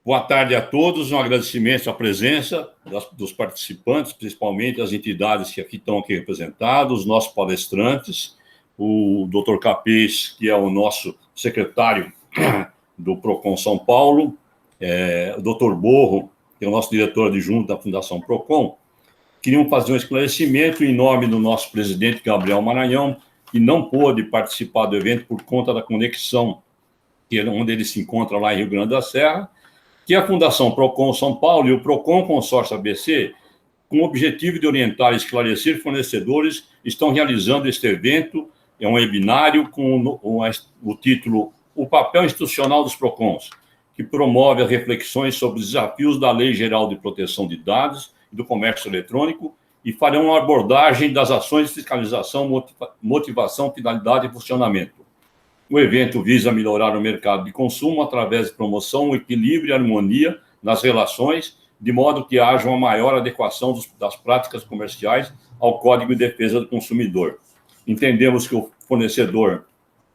Boa tarde a todos, um agradecimento à presença dos participantes, principalmente as entidades que estão aqui representadas, os nossos palestrantes, o Dr. Capês, que é o nosso secretário do PROCON São Paulo, o Dr. Borro, que é o nosso diretor adjunto da Fundação PROCON. Queriam fazer um esclarecimento em nome do nosso presidente Gabriel Maranhão, que não pôde participar do evento por conta da conexão, onde ele se encontra lá em Rio Grande da Serra, que a Fundação PROCON São Paulo e o PROCON Consórcio ABC, com o objetivo de orientar e esclarecer fornecedores, estão realizando este evento, é um webinário com o título O Papel Institucional dos PROCONs, que promove as reflexões sobre os desafios da Lei Geral de Proteção de Dados e do Comércio Eletrônico e farão uma abordagem das ações de fiscalização, motivação, finalidade e funcionamento. O evento visa melhorar o mercado de consumo através de promoção, equilíbrio e harmonia nas relações, de modo que haja uma maior adequação das práticas comerciais ao Código de Defesa do Consumidor. Entendemos que o fornecedor,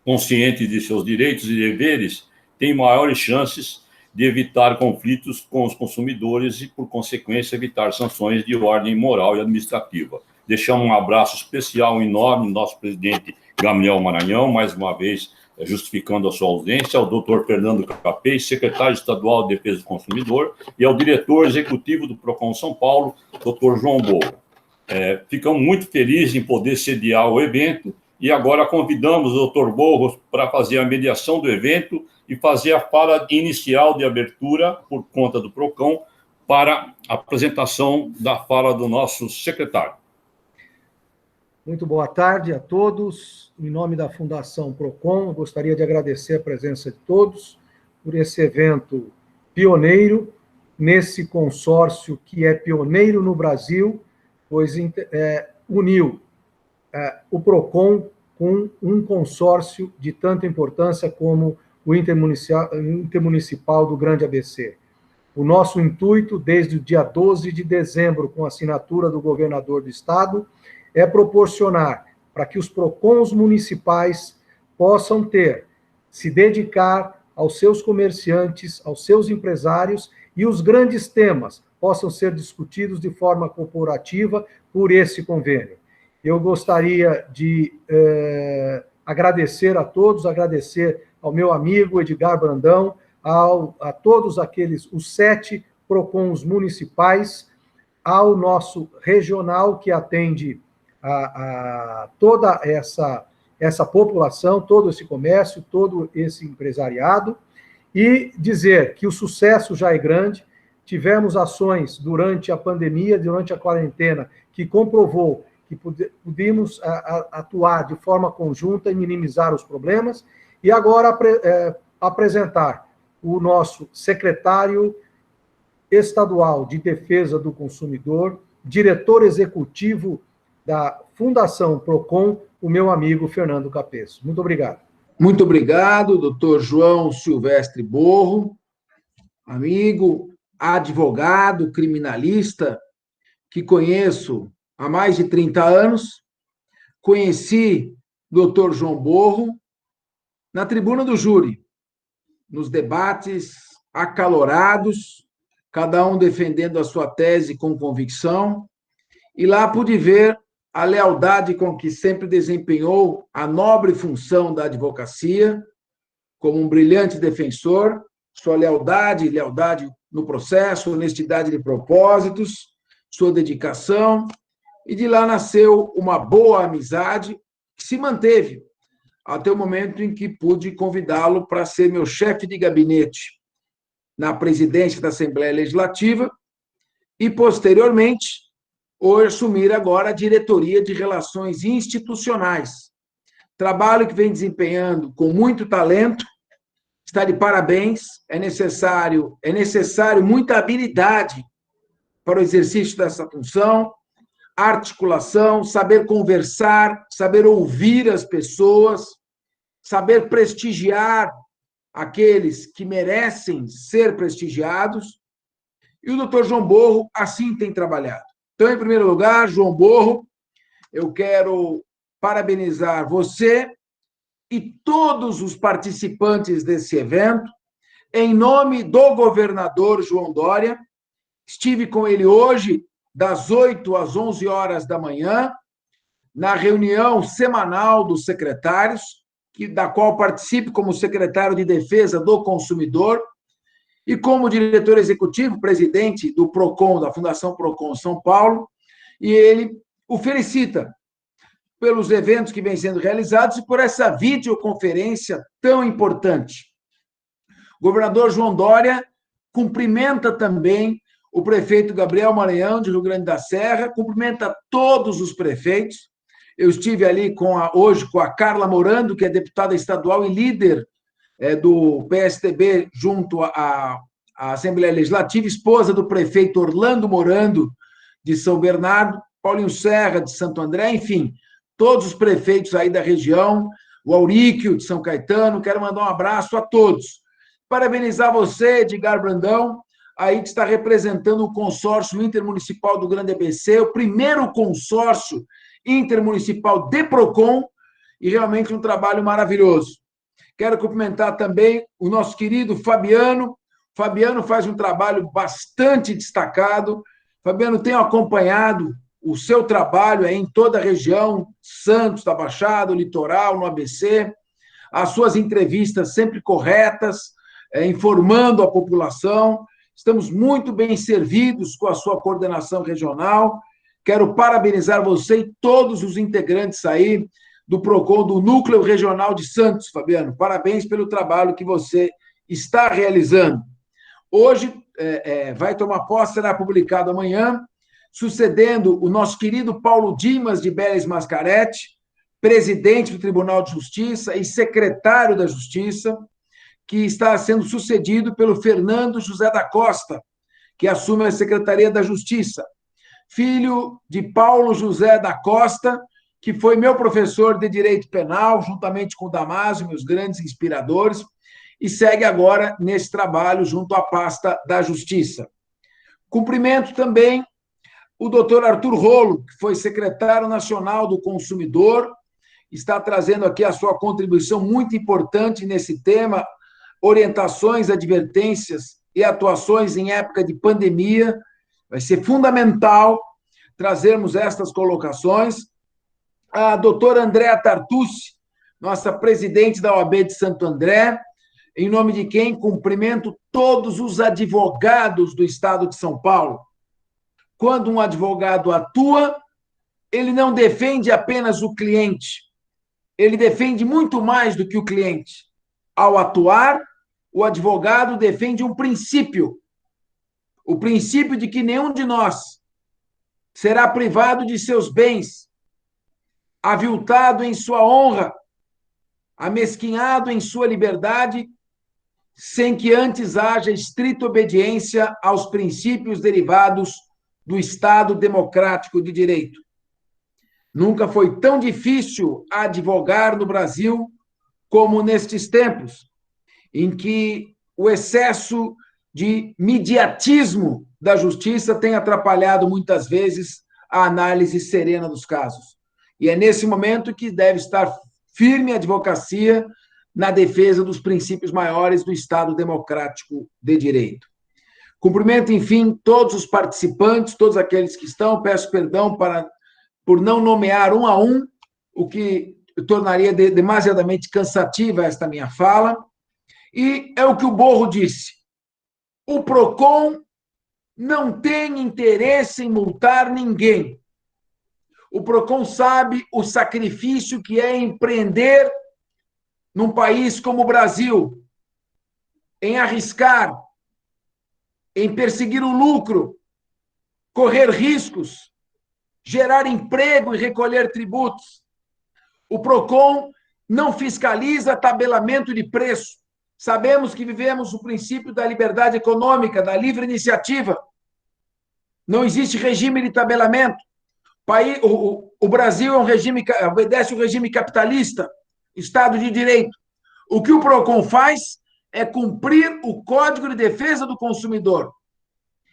consciente de seus direitos e deveres, tem maiores chances de evitar conflitos com os consumidores e, por consequência, evitar sanções de ordem moral e administrativa. Deixamos um abraço especial em nome do nosso presidente Gabriel Maranhão, mais uma vez justificando a sua ausência, ao doutor Fernando Capês, secretário estadual de Defesa do Consumidor, e ao diretor executivo do PROCON São Paulo, doutor João Borro. Ficamos muito felizes em poder sediar o evento e agora convidamos o doutor Borro para fazer a mediação do evento e fazer a fala inicial de abertura, por conta do PROCON, para a apresentação da fala do nosso secretário. Muito boa tarde a todos. Em nome da Fundação PROCON, gostaria de agradecer a presença de todos por esse evento pioneiro, nesse consórcio que é pioneiro no Brasil, pois uniu o PROCON com um consórcio de tanta importância como o Intermunicipal do Grande ABC. O nosso intuito, desde o dia 12 de dezembro, com a assinatura do governador do estado, é proporcionar para que os PROCONs municipais possam se dedicar aos seus comerciantes, aos seus empresários, e os grandes temas possam ser discutidos de forma corporativa por esse convênio. Eu gostaria de agradecer a todos, agradecer ao meu amigo Edgar Brandão, a todos os 7 PROCONs municipais, ao nosso regional, que atende a toda essa população, todo esse comércio, todo esse empresariado, e dizer que o sucesso já é grande. Tivemos ações durante a pandemia, durante a quarentena, que comprovou que podíamos atuar de forma conjunta e minimizar os problemas, e agora apresentar o nosso secretário estadual de Defesa do Consumidor, diretor executivo da Fundação PROCON, o meu amigo Fernando Capês. Muito obrigado. Muito obrigado, doutor João Silvestre Borro, amigo, advogado, criminalista, que conheço há mais de 30 anos. Conheci o doutor João Borro na tribuna do júri, nos debates acalorados, cada um defendendo a sua tese com convicção, e lá pude ver a lealdade com que sempre desempenhou a nobre função da advocacia, como um brilhante defensor, sua lealdade no processo, honestidade de propósitos, sua dedicação, e de lá nasceu uma boa amizade que se manteve até o momento em que pude convidá-lo para ser meu chefe de gabinete na presidência da Assembleia Legislativa e, posteriormente, assumir agora a diretoria de Relações Institucionais. Trabalho que vem desempenhando com muito talento, está de parabéns, é necessário muita habilidade para o exercício dessa função, articulação, saber conversar, saber ouvir as pessoas, saber prestigiar aqueles que merecem ser prestigiados, e o doutor João Borro assim tem trabalhado. Então, em primeiro lugar, João Borro, eu quero parabenizar você e todos os participantes desse evento em nome do governador João Dória. Estive com ele hoje, das 8 às 11 horas da manhã, na reunião semanal dos secretários, da qual participo como secretário de Defesa do Consumidor e como diretor executivo, presidente do PROCON, da Fundação PROCON São Paulo, e ele o felicita pelos eventos que vêm sendo realizados e por essa videoconferência tão importante. O governador João Dória cumprimenta também o prefeito Gabriel Maranhão, de Rio Grande da Serra, cumprimenta todos os prefeitos. Eu estive ali hoje com a Carla Morando, que é deputada estadual e líder do PSTB junto à Assembleia Legislativa, esposa do prefeito Orlando Morando, de São Bernardo, Paulinho Serra, de Santo André, enfim, todos os prefeitos aí da região, o Auríquio, de São Caetano. Quero mandar um abraço a todos. Parabenizar você, Edgar Brandão, aí que está representando o consórcio intermunicipal do Grande ABC, o primeiro consórcio intermunicipal de PROCON, e realmente um trabalho maravilhoso. Quero cumprimentar também o nosso querido Fabiano. Fabiano faz um trabalho bastante destacado. Fabiano, tenho acompanhado o seu trabalho aí em toda a região, Santos, da Baixada, Litoral, no ABC, as suas entrevistas sempre corretas, informando a população. Estamos muito bem servidos com a sua coordenação regional. Quero parabenizar você e todos os integrantes aí do PROCON, do Núcleo Regional de Santos, Fabiano. Parabéns pelo trabalho que você está realizando. Hoje vai tomar posse, será publicado amanhã, sucedendo o nosso querido Paulo Dimas de Beles Mascaretti, presidente do Tribunal de Justiça e secretário da Justiça, que está sendo sucedido pelo Fernando José da Costa, que assume a Secretaria da Justiça, filho de Paulo José da Costa, que foi meu professor de Direito Penal, juntamente com o Damásio, meus grandes inspiradores, e segue agora nesse trabalho junto à pasta da Justiça. Cumprimento também o doutor Arthur Rolo, que foi secretário nacional do Consumidor, está trazendo aqui a sua contribuição muito importante nesse tema, orientações, advertências e atuações em época de pandemia. Vai ser fundamental trazermos estas colocações. A doutora Andréa Tartucci, nossa presidente da OAB de Santo André, em nome de quem cumprimento todos os advogados do Estado de São Paulo. Quando um advogado atua, ele não defende apenas o cliente, ele defende muito mais do que o cliente. Ao atuar, o advogado defende um princípio, o princípio de que nenhum de nós será privado de seus bens, aviltado em sua honra, amesquinhado em sua liberdade, sem que antes haja estrita obediência aos princípios derivados do Estado democrático de direito. Nunca foi tão difícil advogar no Brasil como nestes tempos, em que o excesso de mediatismo da justiça tem atrapalhado muitas vezes a análise serena dos casos. E é nesse momento que deve estar firme a advocacia na defesa dos princípios maiores do Estado democrático de direito. Cumprimento, enfim, todos os participantes, todos aqueles que estão. Peço perdão por não nomear um a um, o que tornaria demasiadamente cansativa esta minha fala. E é o que o Borro disse. O PROCON não tem interesse em multar ninguém. O PROCON sabe o sacrifício que é empreender num país como o Brasil, em arriscar, em perseguir o lucro, correr riscos, gerar emprego e recolher tributos. O PROCON não fiscaliza tabelamento de preço. Sabemos que vivemos o princípio da liberdade econômica, da livre iniciativa. Não existe regime de tabelamento. O Brasil obedece o regime capitalista, Estado de Direito. O que o PROCON faz é cumprir o Código de Defesa do Consumidor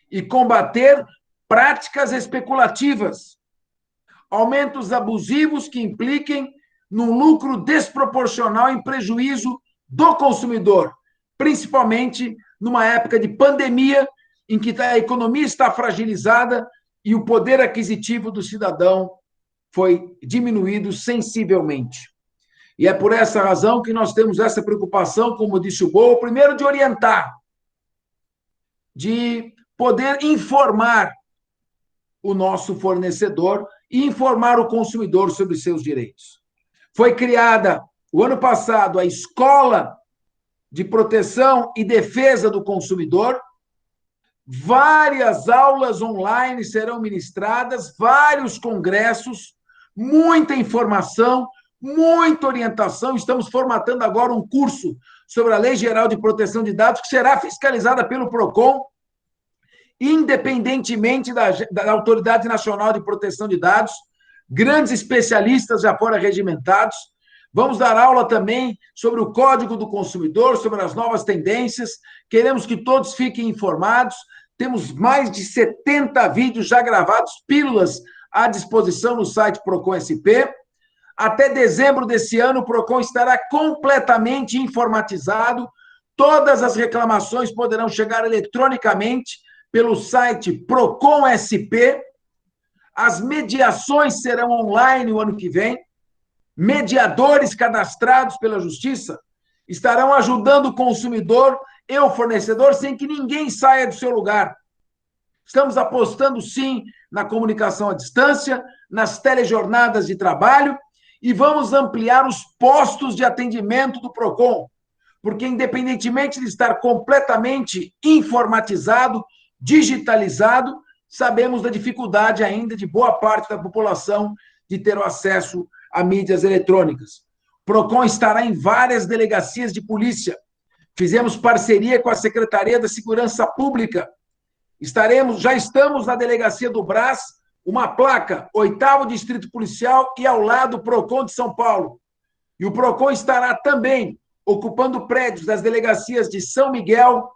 e combater práticas especulativas, aumentos abusivos que impliquem num lucro desproporcional em prejuízo do consumidor, principalmente numa época de pandemia, em que a economia está fragilizada e o poder aquisitivo do cidadão foi diminuído sensivelmente. E é por essa razão que nós temos essa preocupação, como disse o Bo, primeiro de orientar, de poder informar o nosso fornecedor e informar o consumidor sobre seus direitos. Foi criada, o ano passado, a Escola de Proteção e Defesa do Consumidor. Várias aulas online serão ministradas, vários congressos, muita informação, muita orientação. Estamos formatando agora um curso sobre a Lei Geral de Proteção de Dados, que será fiscalizada pelo PROCON, independentemente da Autoridade Nacional de Proteção de Dados. Grandes especialistas já foram regimentados. Vamos dar aula também sobre o Código do Consumidor, sobre as novas tendências. Queremos que todos fiquem informados. Temos mais de 70 vídeos já gravados, pílulas à disposição no site Procon SP. Até dezembro desse ano, o Procon estará completamente informatizado. Todas as reclamações poderão chegar eletronicamente pelo site Procon SP. As mediações serão online o ano que vem. Mediadores cadastrados pela Justiça estarão ajudando o consumidor e o fornecedor sem que ninguém saia do seu lugar. Estamos apostando, sim, na comunicação à distância, nas telejornadas de trabalho e vamos ampliar os postos de atendimento do PROCON, porque, independentemente de estar completamente informatizado, digitalizado, sabemos da dificuldade ainda de boa parte da população de ter o acesso a mídias eletrônicas. O PROCON estará em várias delegacias de polícia. Fizemos parceria com a Secretaria da Segurança Pública. Já estamos na delegacia do Brás, uma placa, 8º Distrito Policial, e ao lado o PROCON de São Paulo. E o PROCON estará também ocupando prédios das delegacias de São Miguel,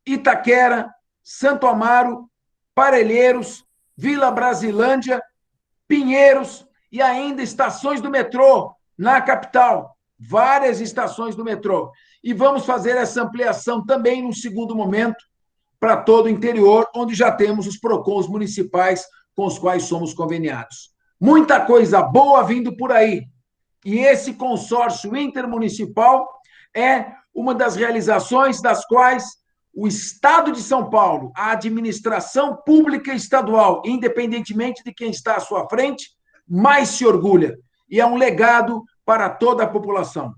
Itaquera, Santo Amaro, Parelheiros, Vila Brasilândia, Pinheiros e ainda estações do metrô na capital, várias estações do metrô. E vamos fazer essa ampliação também num segundo momento para todo o interior, onde já temos os PROCONs municipais com os quais somos conveniados. Muita coisa boa vindo por aí. E esse consórcio intermunicipal é uma das realizações das quais o Estado de São Paulo, a administração pública estadual, independentemente de quem está à sua frente, mais se orgulha. E é um legado para toda a população.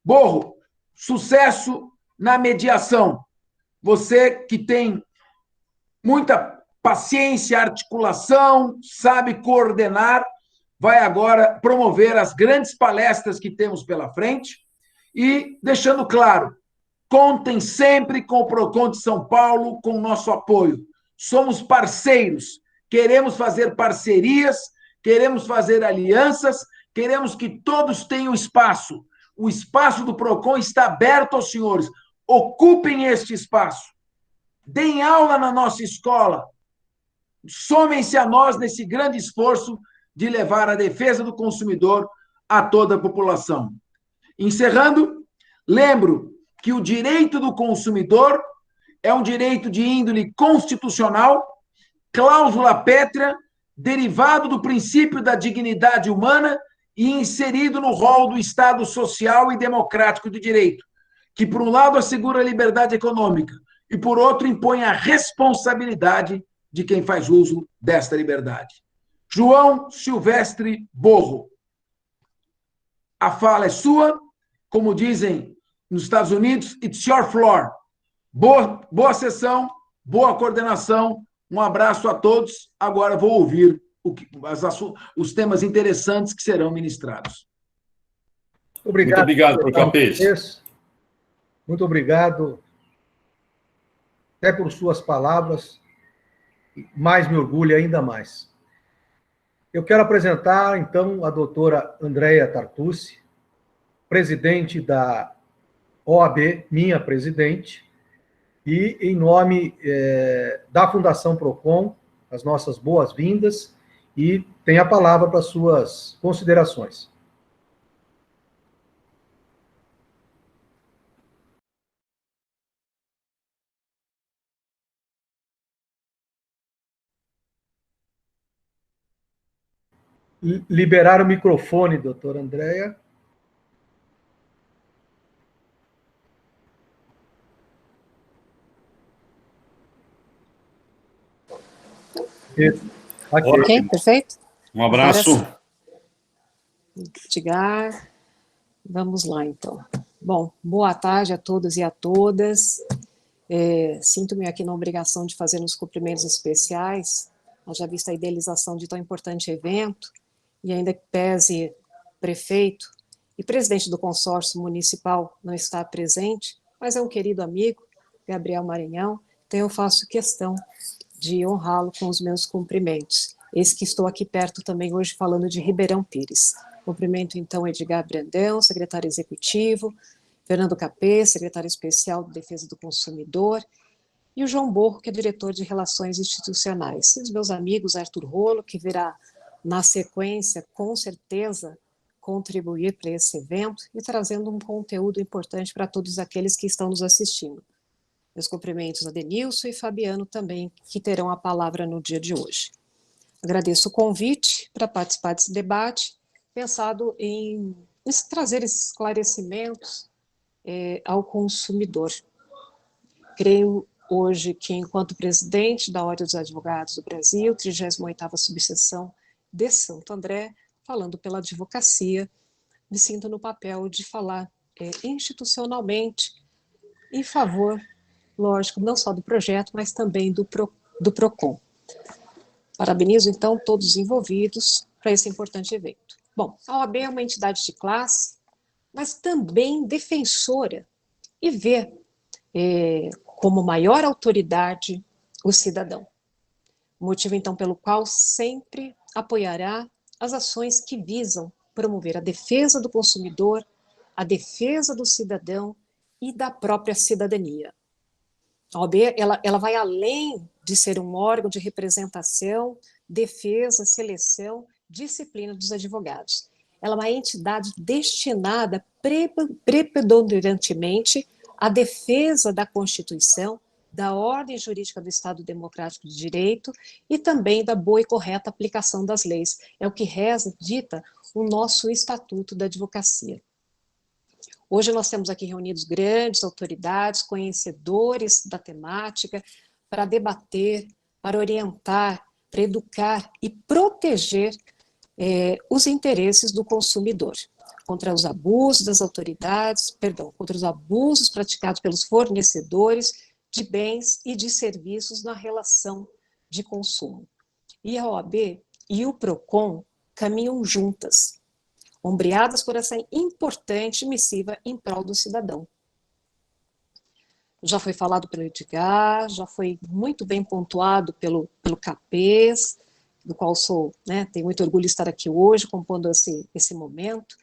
Borro, sucesso na mediação. Você que tem muita paciência, articulação, sabe coordenar, vai agora promover as grandes palestras que temos pela frente e deixando claro, contem sempre com o PROCON de São Paulo, com o nosso apoio. Somos parceiros, queremos fazer parcerias, queremos fazer alianças, queremos que todos tenham espaço. O espaço do PROCON está aberto aos senhores. Ocupem este espaço. Deem aula na nossa escola. Somem-se a nós nesse grande esforço de levar a defesa do consumidor a toda a população. Encerrando, lembro que o direito do consumidor é um direito de índole constitucional, cláusula pétrea, derivado do princípio da dignidade humana e inserido no rol do Estado social e democrático de direito, que, por um lado, assegura a liberdade econômica e, por outro, impõe a responsabilidade de quem faz uso desta liberdade. João Silvestre Borro. A fala é sua, como dizem nos Estados Unidos, it's your floor. Boa sessão, boa coordenação, um abraço a todos. Agora vou ouvir os temas interessantes que serão ministrados. Obrigado. Muito obrigado, Dr. Capês. Muito obrigado, até por suas palavras, mais me orgulha ainda mais. Eu quero apresentar, então, a doutora Andréia Tartucci, presidente da OAB, minha presidente, e em nome da Fundação PROCON, as nossas boas-vindas, e tem a palavra para suas considerações. liberar o microfone, doutora Andréia. Ok, perfeito? Um abraço. Edgar, vamos lá, então. Bom, boa tarde a todos e a todas. Sinto-me aqui na obrigação de fazer uns cumprimentos especiais, haja vista a idealização de tão importante evento, e ainda que pese prefeito e presidente do consórcio municipal não estar presente, mas é um querido amigo, Gabriel Maranhão, então eu faço questão de honrá-lo com os meus cumprimentos. Eis que estou aqui perto também hoje falando de Ribeirão Pires. Cumprimento então Edgar Brandão, secretário executivo, Fernando Capê, secretário especial de Defesa do Consumidor, e o João Borro, que é diretor de Relações Institucionais. E os meus amigos Arthur Rolo, que virá na sequência, com certeza, contribuir para esse evento e trazendo um conteúdo importante para todos aqueles que estão nos assistindo. Meus cumprimentos a Denilson e Fabiano também, que terão a palavra no dia de hoje. Agradeço o convite para participar desse debate, pensado em trazer esses esclarecimentos ao consumidor. Creio hoje que, enquanto presidente da Ordem dos Advogados do Brasil, 38ª subseção de Santo André, falando pela advocacia, me sinto no papel de falar institucionalmente em favor, lógico, não só do projeto, mas também do PROCON. Parabenizo, então, todos os envolvidos para esse importante evento. Bom, a OAB é uma entidade de classe, mas também defensora e vê como maior autoridade o cidadão. Motivo, então, pelo qual sempre apoiará as ações que visam promover a defesa do consumidor, a defesa do cidadão e da própria cidadania. A OAB, ela vai além de ser um órgão de representação, defesa, seleção, disciplina dos advogados. Ela é uma entidade destinada preponderantemente à defesa da Constituição, da ordem jurídica do Estado Democrático de Direito e também da boa e correta aplicação das leis. É o que reza, dita, o nosso Estatuto da Advocacia. Hoje nós temos aqui reunidos grandes autoridades, conhecedores da temática, para debater, para orientar, para educar e proteger os interesses do consumidor contra os abusos das autoridades, contra os abusos praticados pelos fornecedores de bens e de serviços na relação de consumo. E a OAB e o PROCON caminham juntas, ombreadas por essa importante missiva em prol do cidadão. Já foi falado pelo Edgar, já foi muito bem pontuado pelo Capês, do qual tenho muito orgulho de estar aqui hoje, compondo esse momento,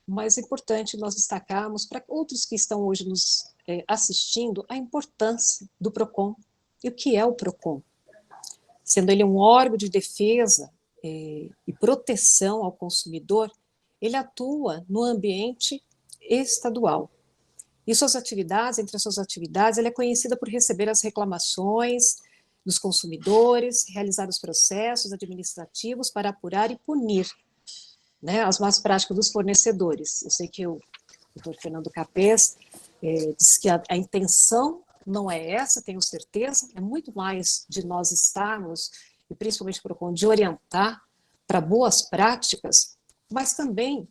mas é importante nós destacarmos para outros que estão hoje nos assistindo a importância do PROCON e o que é o PROCON. Sendo ele um órgão de defesa e proteção ao consumidor, ele atua no ambiente estadual. E entre as suas atividades, ele é conhecida por receber as reclamações dos consumidores, realizar os processos administrativos para apurar e punir as más práticas dos fornecedores. Eu sei que o doutor Fernando Capês disse que a intenção não é essa, tenho certeza, é muito mais de nós estarmos, e principalmente PROCON, de orientar para boas práticas, mas também,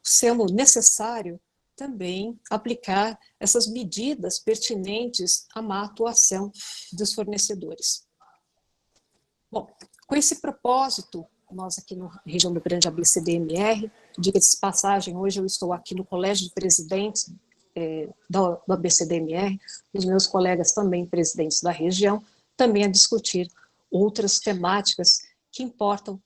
sendo necessário, também aplicar essas medidas pertinentes à má atuação dos fornecedores. Bom, com esse propósito, nós aqui na região do Grande ABCDMR, diga-se de passagem, hoje eu estou aqui no Colégio de Presidentes do ABCDMR, os meus colegas também presidentes da região, também a discutir outras temáticas que importam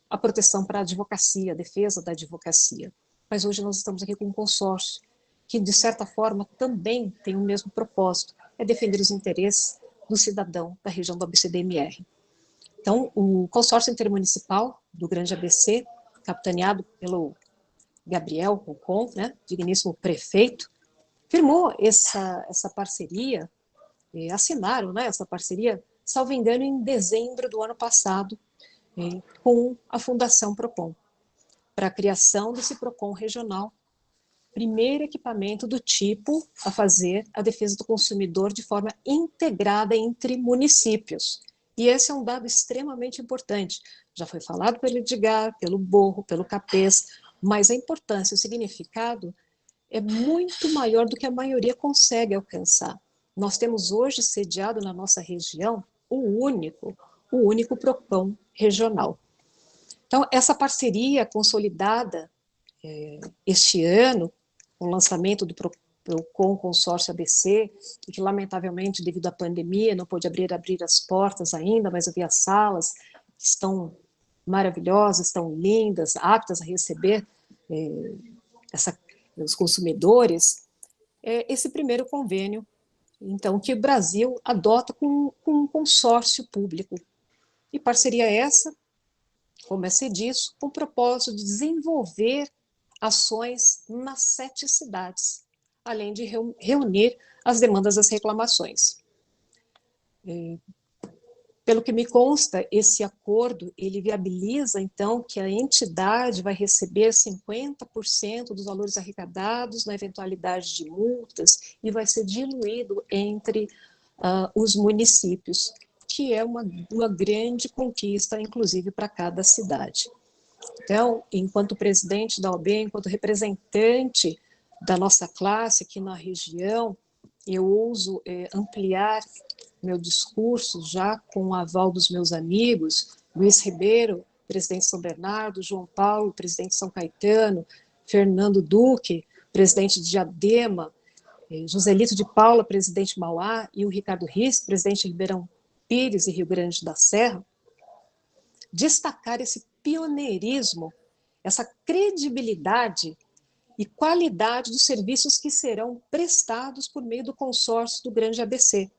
a proteção para a advocacia, a defesa da advocacia. Mas hoje nós estamos aqui com um consórcio que, de certa forma, também tem o mesmo propósito, é defender os interesses do cidadão da região do ABCDMR. Então, o consórcio intermunicipal do Grande ABC, capitaneado pelo Gabriel Concon, digníssimo prefeito, firmou essa parceria, assinaram essa parceria, salvo engano, em dezembro do ano passado, com a Fundação Procon, para a criação desse Procon regional, primeiro equipamento do tipo a fazer a defesa do consumidor de forma integrada entre municípios. E esse é um dado extremamente importante. Já foi falado pelo Edgar, pelo Borro, pelo Capês, mas a importância, o significado é muito maior do que a maioria consegue alcançar. Nós temos hoje sediado na nossa região o único Procon regional. Então, essa parceria consolidada este ano, com o lançamento do Procon Consórcio ABC, e que, lamentavelmente, devido à pandemia, não pôde abrir as portas ainda, mas havia salas que estão maravilhosas, estão lindas, aptas a receber os consumidores, esse primeiro convênio, então, que o Brasil adota com um consórcio público. E parceria essa, como é disso, com o propósito de desenvolver ações nas 7 cidades, além de reunir as demandas das reclamações. Pelo que me consta, esse acordo, ele viabiliza, então, que a entidade vai receber 50% dos valores arrecadados na eventualidade de multas e vai ser diluído entre os municípios, que é uma grande conquista, inclusive, para cada cidade. Então, enquanto presidente da OAB, enquanto representante da nossa classe aqui na região, eu ouso ampliar meu discurso já com o aval dos meus amigos, Luiz Ribeiro, presidente de São Bernardo, João Paulo, presidente de São Caetano, Fernando Duque, presidente de Diadema, Joselito de Paula, presidente de Mauá, e o Ricardo Risch, presidente de Ribeirão Pires e Rio Grande da Serra, destacar esse pioneirismo, essa credibilidade e qualidade dos serviços que serão prestados por meio do consórcio do Grande ABC.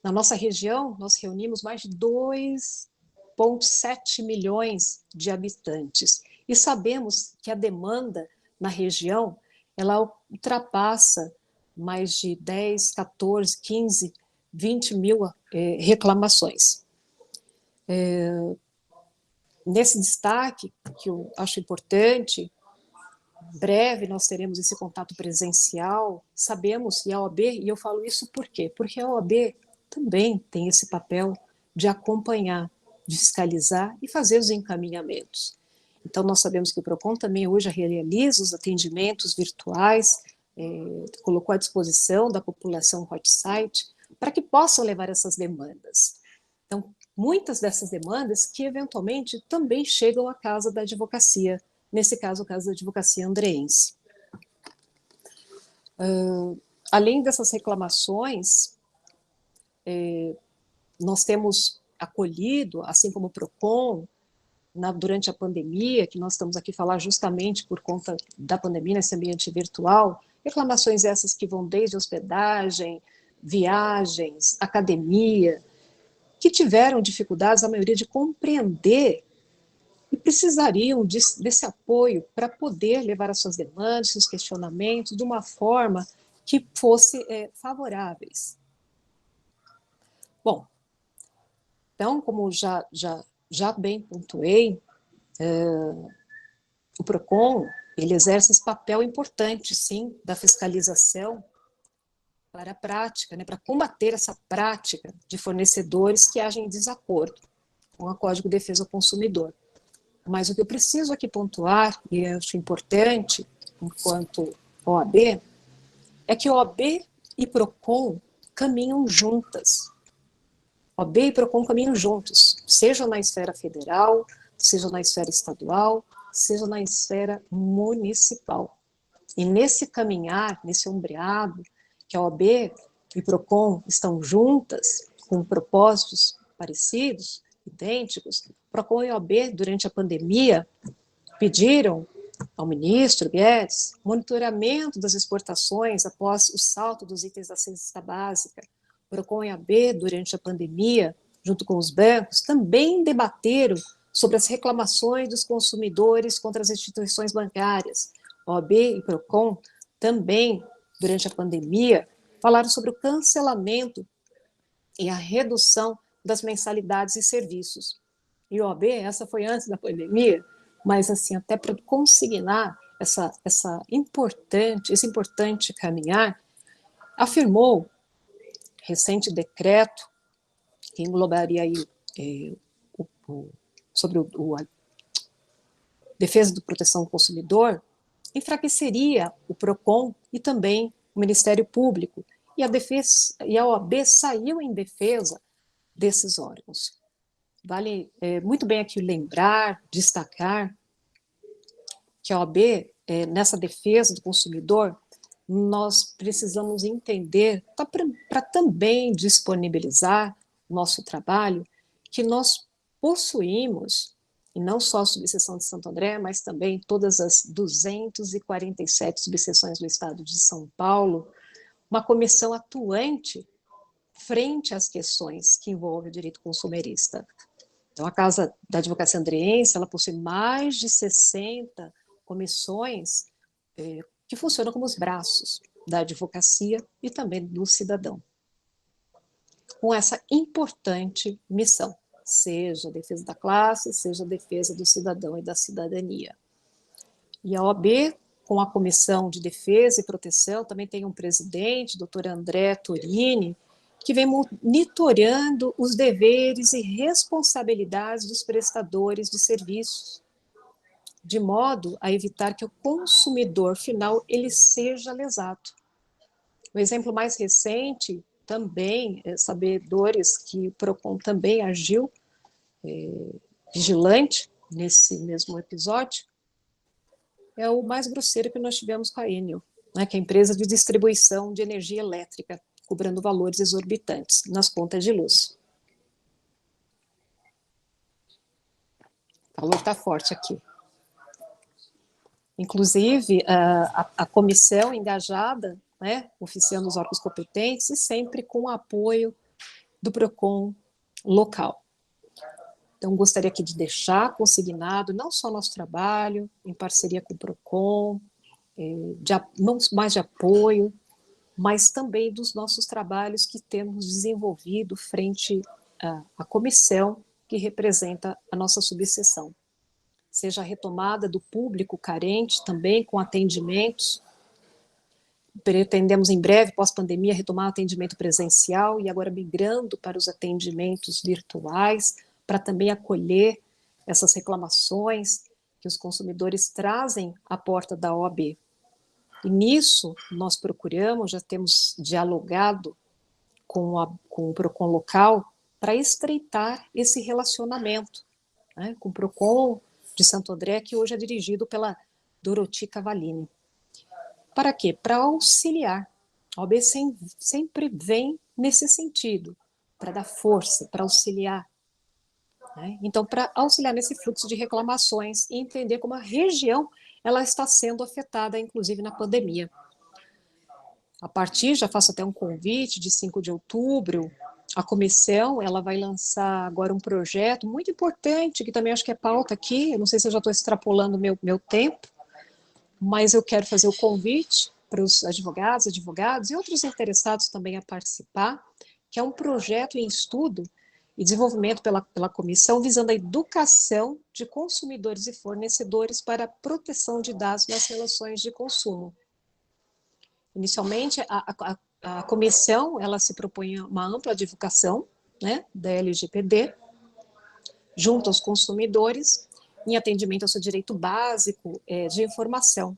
Na nossa região, nós reunimos mais de 2,7 milhões de habitantes e sabemos que a demanda na região ela ultrapassa mais de 10, 14, 15, 20 mil reclamações. Nesse destaque, que eu acho importante, em breve nós teremos esse contato presencial, sabemos, e a OAB, e eu falo isso por quê? Porque a OAB também tem esse papel de acompanhar, de fiscalizar e fazer os encaminhamentos. Então, nós sabemos que o PROCON também hoje realiza os atendimentos virtuais, colocou à disposição da população hot site, para que possam levar essas demandas. Então, muitas dessas demandas que, eventualmente, também chegam à casa da advocacia, nesse caso, a casa da advocacia andreense. Além dessas reclamações, nós temos acolhido, assim como o PROCON, durante a pandemia, que nós estamos aqui falar justamente por conta da pandemia nesse ambiente virtual, reclamações essas que vão desde hospedagem, viagens, academia, que tiveram dificuldades, a maioria, de compreender e precisariam desse apoio para poder levar as suas demandas, seus questionamentos, de uma forma que fosse favoráveis. Bom, então, como já bem pontuei, o PROCON, ele exerce esse papel importante, sim, da fiscalização para a prática, para combater essa prática de fornecedores que agem em desacordo com o Código de Defesa do Consumidor. Mas o que eu preciso aqui pontuar, e eu acho importante, enquanto OAB, é que OAB e PROCON caminham juntas. OAB e PROCON caminham juntos, seja na esfera federal, seja na esfera estadual, seja na esfera municipal. E nesse caminhar, nesse ombreado, que a OAB e PROCON estão juntas, com propósitos parecidos, idênticos, PROCON e OAB, durante a pandemia, pediram ao ministro Guedes monitoramento das exportações após o salto dos itens da cesta básica. PROCON e OAB, durante a pandemia, junto com os bancos, também debateram sobre as reclamações dos consumidores contra as instituições bancárias. OAB e PROCON também, durante a pandemia, falaram sobre o cancelamento e a redução das mensalidades e serviços. e OAB, essa foi antes da pandemia, mas assim, até para consignar esse importante caminhar, afirmou recente decreto que englobaria aí sobre a defesa da proteção do consumidor, enfraqueceria o PROCON e também o Ministério Público, e a OAB saiu em defesa desses órgãos. Vale muito bem aqui lembrar, destacar, que a OAB, nessa defesa do consumidor, nós precisamos entender, para também disponibilizar nosso trabalho, que nós possuímos, e não só a subseção de Santo André, mas também todas as 247 subseções do Estado de São Paulo, uma comissão atuante frente às questões que envolvem o direito consumerista. Então, a Casa da Advocacia Andreense, ela possui mais de 60 comissões que funcionam como os braços da advocacia e também do cidadão, com essa importante missão, seja a defesa da classe, seja a defesa do cidadão e da cidadania. E a OAB, com a Comissão de Defesa e Proteção, também tem um presidente, doutor André Torini, que vem monitorando os deveres e responsabilidades dos prestadores de serviços, de modo a evitar que o consumidor final ele seja lesado. O exemplo mais recente, também, sabedores que o PROCON também agiu vigilante nesse mesmo episódio, é o mais grosseiro que nós tivemos com a Enel, né, que é a empresa de distribuição de energia elétrica, cobrando valores exorbitantes nas contas de luz. O valor está forte aqui. Inclusive, a comissão engajada, né, oficiando os órgãos competentes e sempre com o apoio do PROCON local. Então, gostaria aqui de deixar consignado não só nosso trabalho, em parceria com o PROCON, não mais de apoio, mas também dos nossos trabalhos que temos desenvolvido frente à comissão que representa a nossa subseção. Seja a retomada do público carente também com atendimentos. Pretendemos em breve, pós-pandemia, retomar o atendimento presencial e agora migrando para os atendimentos virtuais, para também acolher essas reclamações que os consumidores trazem à porta da OAB. E nisso nós procuramos, já temos dialogado com o PROCON local para estreitar esse relacionamento, né, com o PROCON de Santo André, que hoje é dirigido pela Doroti Cavalini. Para quê? Para auxiliar. A OAB sempre vem nesse sentido, para dar força, para auxiliar. Né? Então, para auxiliar nesse fluxo de reclamações e entender como a região ela está sendo afetada, inclusive na pandemia. A partir, já faço até um convite, de 5 de outubro, a comissão ela vai lançar agora um projeto muito importante, que também acho que é pauta aqui, eu não sei se eu já estou extrapolando meu tempo, mas eu quero fazer o convite para os advogados e outros interessados também a participar, que é um projeto em estudo e desenvolvimento pela comissão visando a educação de consumidores e fornecedores para a proteção de dados nas relações de consumo. Inicialmente, a comissão ela se propõe uma ampla divulgação, né, da LGPD, junto aos consumidores, em atendimento ao seu direito básico de informação.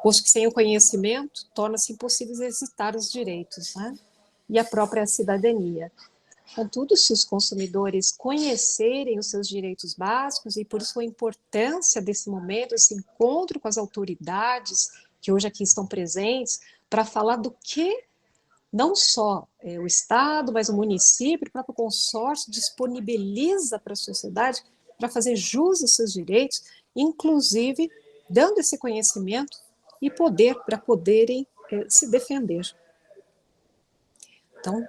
Posto que sem o conhecimento, torna-se impossível exercitar os direitos, né, e a própria cidadania. Contudo, se os consumidores conhecerem os seus direitos básicos, e por isso a importância desse momento, esse encontro com as autoridades que hoje aqui estão presentes, para falar do que não só o Estado, mas o município, o próprio consórcio disponibiliza para a sociedade para fazer jus aos seus direitos, inclusive dando esse conhecimento e poder para poderem se defender. Então,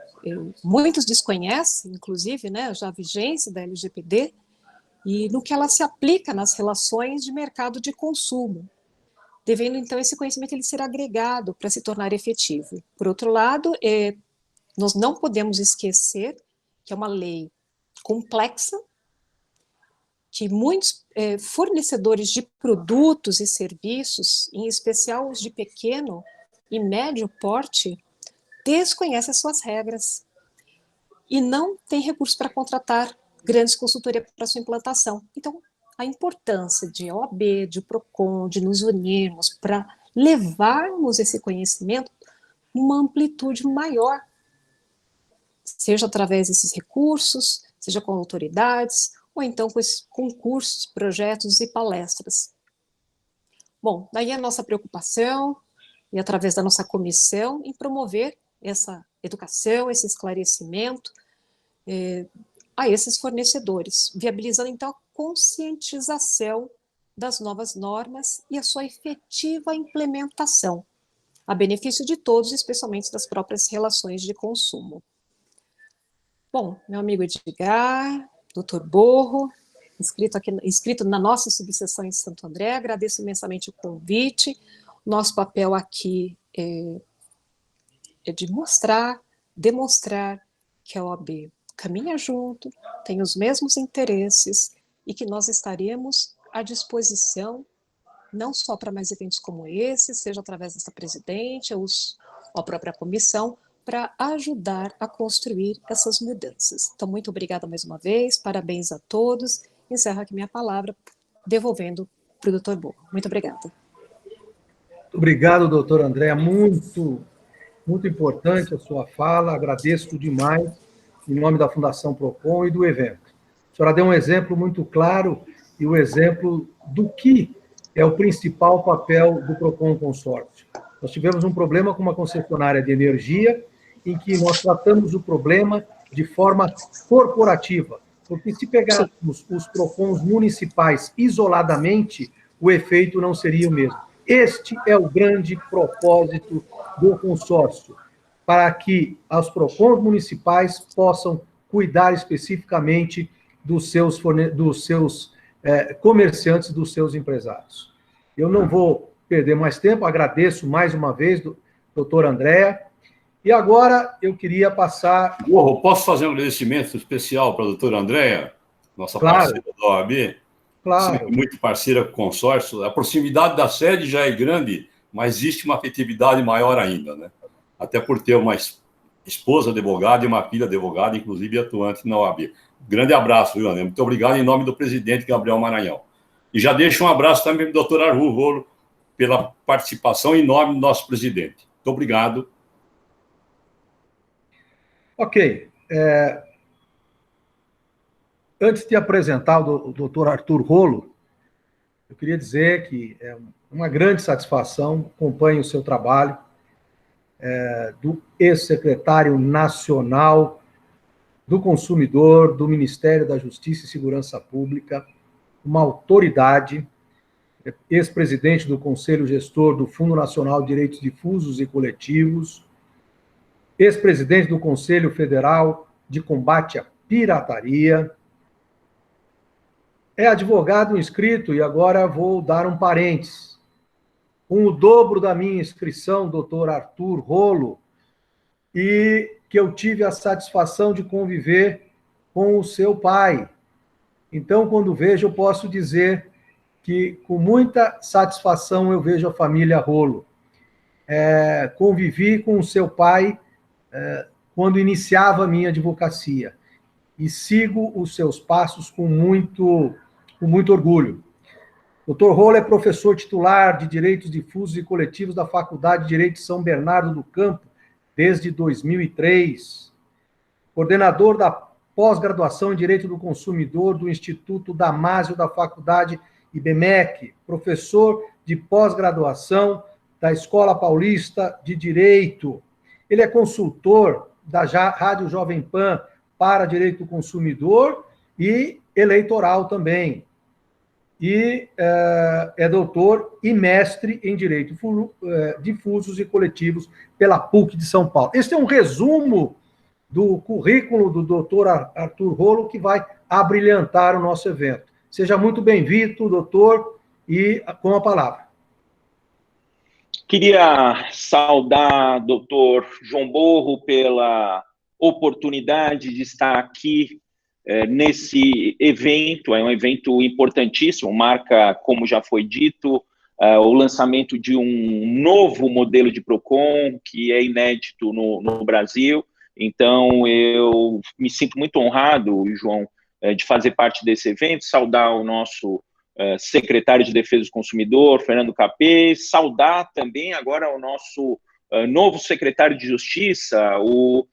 muitos desconhecem, inclusive, né, já a vigência da LGPD e no que ela se aplica nas relações de mercado de consumo, devendo, então, esse conhecimento ele ser agregado para se tornar efetivo. Por outro lado, nós não podemos esquecer que é uma lei complexa, que muitos fornecedores de produtos e serviços, em especial os de pequeno e médio porte, desconhecem as suas regras e não têm recursos para contratar grandes consultorias para sua implantação. Então, a importância de OAB, de PROCON, de nos unirmos para levarmos esse conhecimento numa amplitude maior, seja através desses recursos, seja com autoridades, ou então com cursos, projetos e palestras. Bom, daí a nossa preocupação, e através da nossa comissão, em promover essa educação, esse esclarecimento a esses fornecedores, viabilizando, então, a conscientização das novas normas e a sua efetiva implementação, a benefício de todos, especialmente das próprias relações de consumo. Bom, meu amigo Edgar, Dr. Borro, inscrito na nossa subseção em Santo André, agradeço imensamente o convite. Nosso papel aqui é de demonstrar que a OAB caminha junto, tem os mesmos interesses e que nós estaremos à disposição, não só para mais eventos como esse, seja através dessa presidente ou a própria comissão, para ajudar a construir essas mudanças. Então, muito obrigada mais uma vez, parabéns a todos. Encerro aqui minha palavra, devolvendo para o Dr. Borro. Muito obrigada. Obrigado, doutor André. Muito importante a sua fala. Agradeço demais, em nome da Fundação PROCON e do evento. A senhora deu um exemplo muito claro e o exemplo do que é o principal papel do PROCON Consórcio. Nós tivemos um problema com uma concessionária de energia em que nós tratamos o problema de forma corporativa, porque se pegarmos os PROCONs municipais isoladamente, o efeito não seria o mesmo. Este é o grande propósito do consórcio, para que os PROCONs municipais possam cuidar especificamente dos seus comerciantes, dos seus empresários. Eu não vou perder mais tempo, agradeço mais uma vez, doutor André. E agora eu queria passar... Posso fazer um agradecimento especial para a doutora Andréa, nossa parceira da OAB? Claro. Muito parceira com o consórcio. A proximidade da sede já é grande, mas existe uma afetividade maior ainda, né? Até por ter uma esposa advogada e uma filha advogada, inclusive atuante na OAB. Grande abraço, viu, André? Muito obrigado em nome do presidente Gabriel Maranhão. E já deixo um abraço também para o doutor Arthur Rolo pela participação em nome do nosso presidente. Muito obrigado. Ok. Antes de apresentar o doutor Arthur Rolo, eu queria dizer que é uma grande satisfação, acompanho o seu trabalho, do ex-secretário nacional do Consumidor, do Ministério da Justiça e Segurança Pública, uma autoridade, ex-presidente do Conselho Gestor do Fundo Nacional de Direitos Difusos e Coletivos, ex-presidente do Conselho Federal de Combate à Pirataria, é advogado inscrito, e agora vou dar um parênteses. Com o dobro da minha inscrição, doutor Arthur Rolo, e que eu tive a satisfação de conviver com o seu pai. Então, quando vejo, eu posso dizer que, com muita satisfação, eu vejo a família Rolo. Convivi com o seu pai quando iniciava a minha advocacia, e sigo os seus passos com muito orgulho. Dr. Rolo é professor titular de Direitos Difusos e Coletivos da Faculdade de Direito de São Bernardo do Campo desde 2003, coordenador da pós-graduação em Direito do Consumidor do Instituto Damásio da Faculdade IBMEC, professor de pós-graduação da Escola Paulista de Direito. Ele é consultor da Rádio Jovem Pan para Direito do Consumidor e eleitoral também. E é doutor e mestre em Direito Difusos e Coletivos pela PUC de São Paulo. Este é um resumo do currículo do doutor Arthur Rolo, que vai abrilhantar o nosso evento. Seja muito bem-vindo, doutor, e com a palavra. Queria saudar o doutor João Borro pela oportunidade de estar aqui nesse evento. É um evento importantíssimo, marca, como já foi dito, o lançamento de um novo modelo de PROCON, que é inédito no Brasil. Então, eu me sinto muito honrado, João, de fazer parte desse evento, saudar o nosso secretário de Defesa do Consumidor, Fernando Capês, saudar também agora o nosso novo secretário de Justiça, o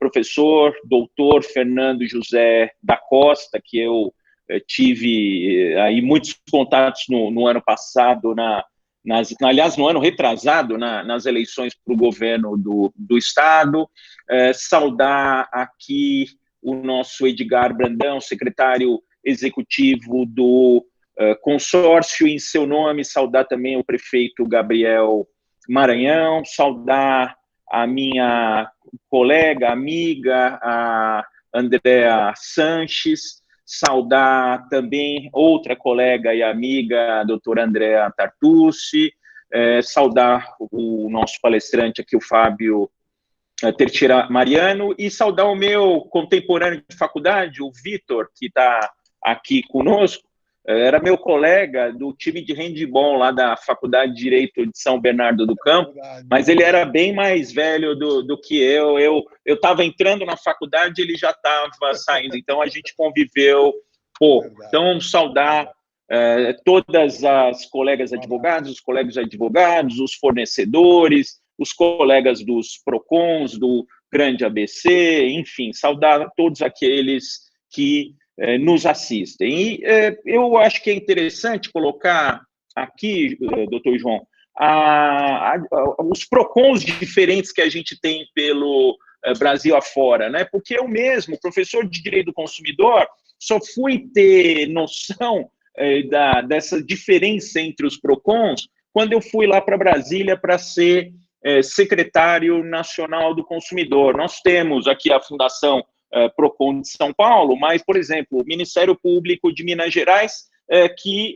professor doutor Fernando José da Costa, que eu tive aí muitos contatos no ano passado, aliás, no ano retrasado, nas eleições para o governo do Estado. Saudar aqui o nosso Edgar Brandão, secretário executivo do consórcio, em seu nome, saudar também o prefeito Gabriel Maranhão, saudar a minha colega, amiga, a Andréa Sanches, saudar também outra colega e amiga, a doutora Andréa Tartucci, saudar o nosso palestrante aqui, o Fábio Tertira Mariano, e saudar o meu contemporâneo de faculdade, o Vitor, que está aqui conosco. Era meu colega do time de handebol lá da Faculdade de Direito de São Bernardo do Campo, mas ele era bem mais velho do que eu. Eu estava entrando na faculdade, ele já estava saindo, então a gente conviveu pouco. Então, saudar todas as colegas advogados, os colegas advogados, os fornecedores, os colegas dos PROCONs, do Grande ABC, enfim, saudar todos aqueles que nos assistem. E eu acho que é interessante colocar aqui, doutor João, os PROCONs diferentes que a gente tem pelo Brasil afora, né? Porque eu mesmo, professor de Direito do Consumidor, só fui ter noção dessa diferença entre os PROCONs quando eu fui lá para Brasília para ser secretário nacional do consumidor. Nós temos aqui a Fundação PROCON de São Paulo, mas, por exemplo, o Ministério Público de Minas Gerais, que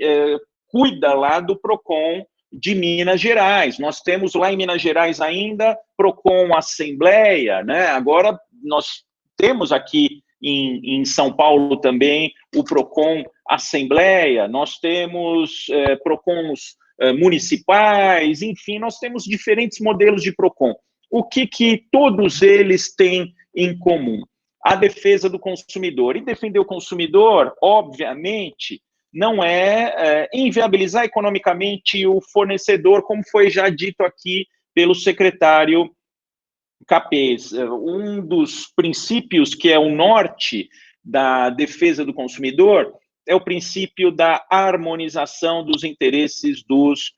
cuida lá do PROCON de Minas Gerais. Nós temos lá em Minas Gerais ainda PROCON Assembleia, né? Agora nós temos aqui em São Paulo também o PROCON Assembleia, nós temos PROCONs municipais, enfim, nós temos diferentes modelos de PROCON. O que todos eles têm em comum? A defesa do consumidor. E defender o consumidor, obviamente, não é inviabilizar economicamente o fornecedor, como foi já dito aqui pelo secretário Capês. Um dos princípios que é o norte da defesa do consumidor é o princípio da harmonização dos interesses dos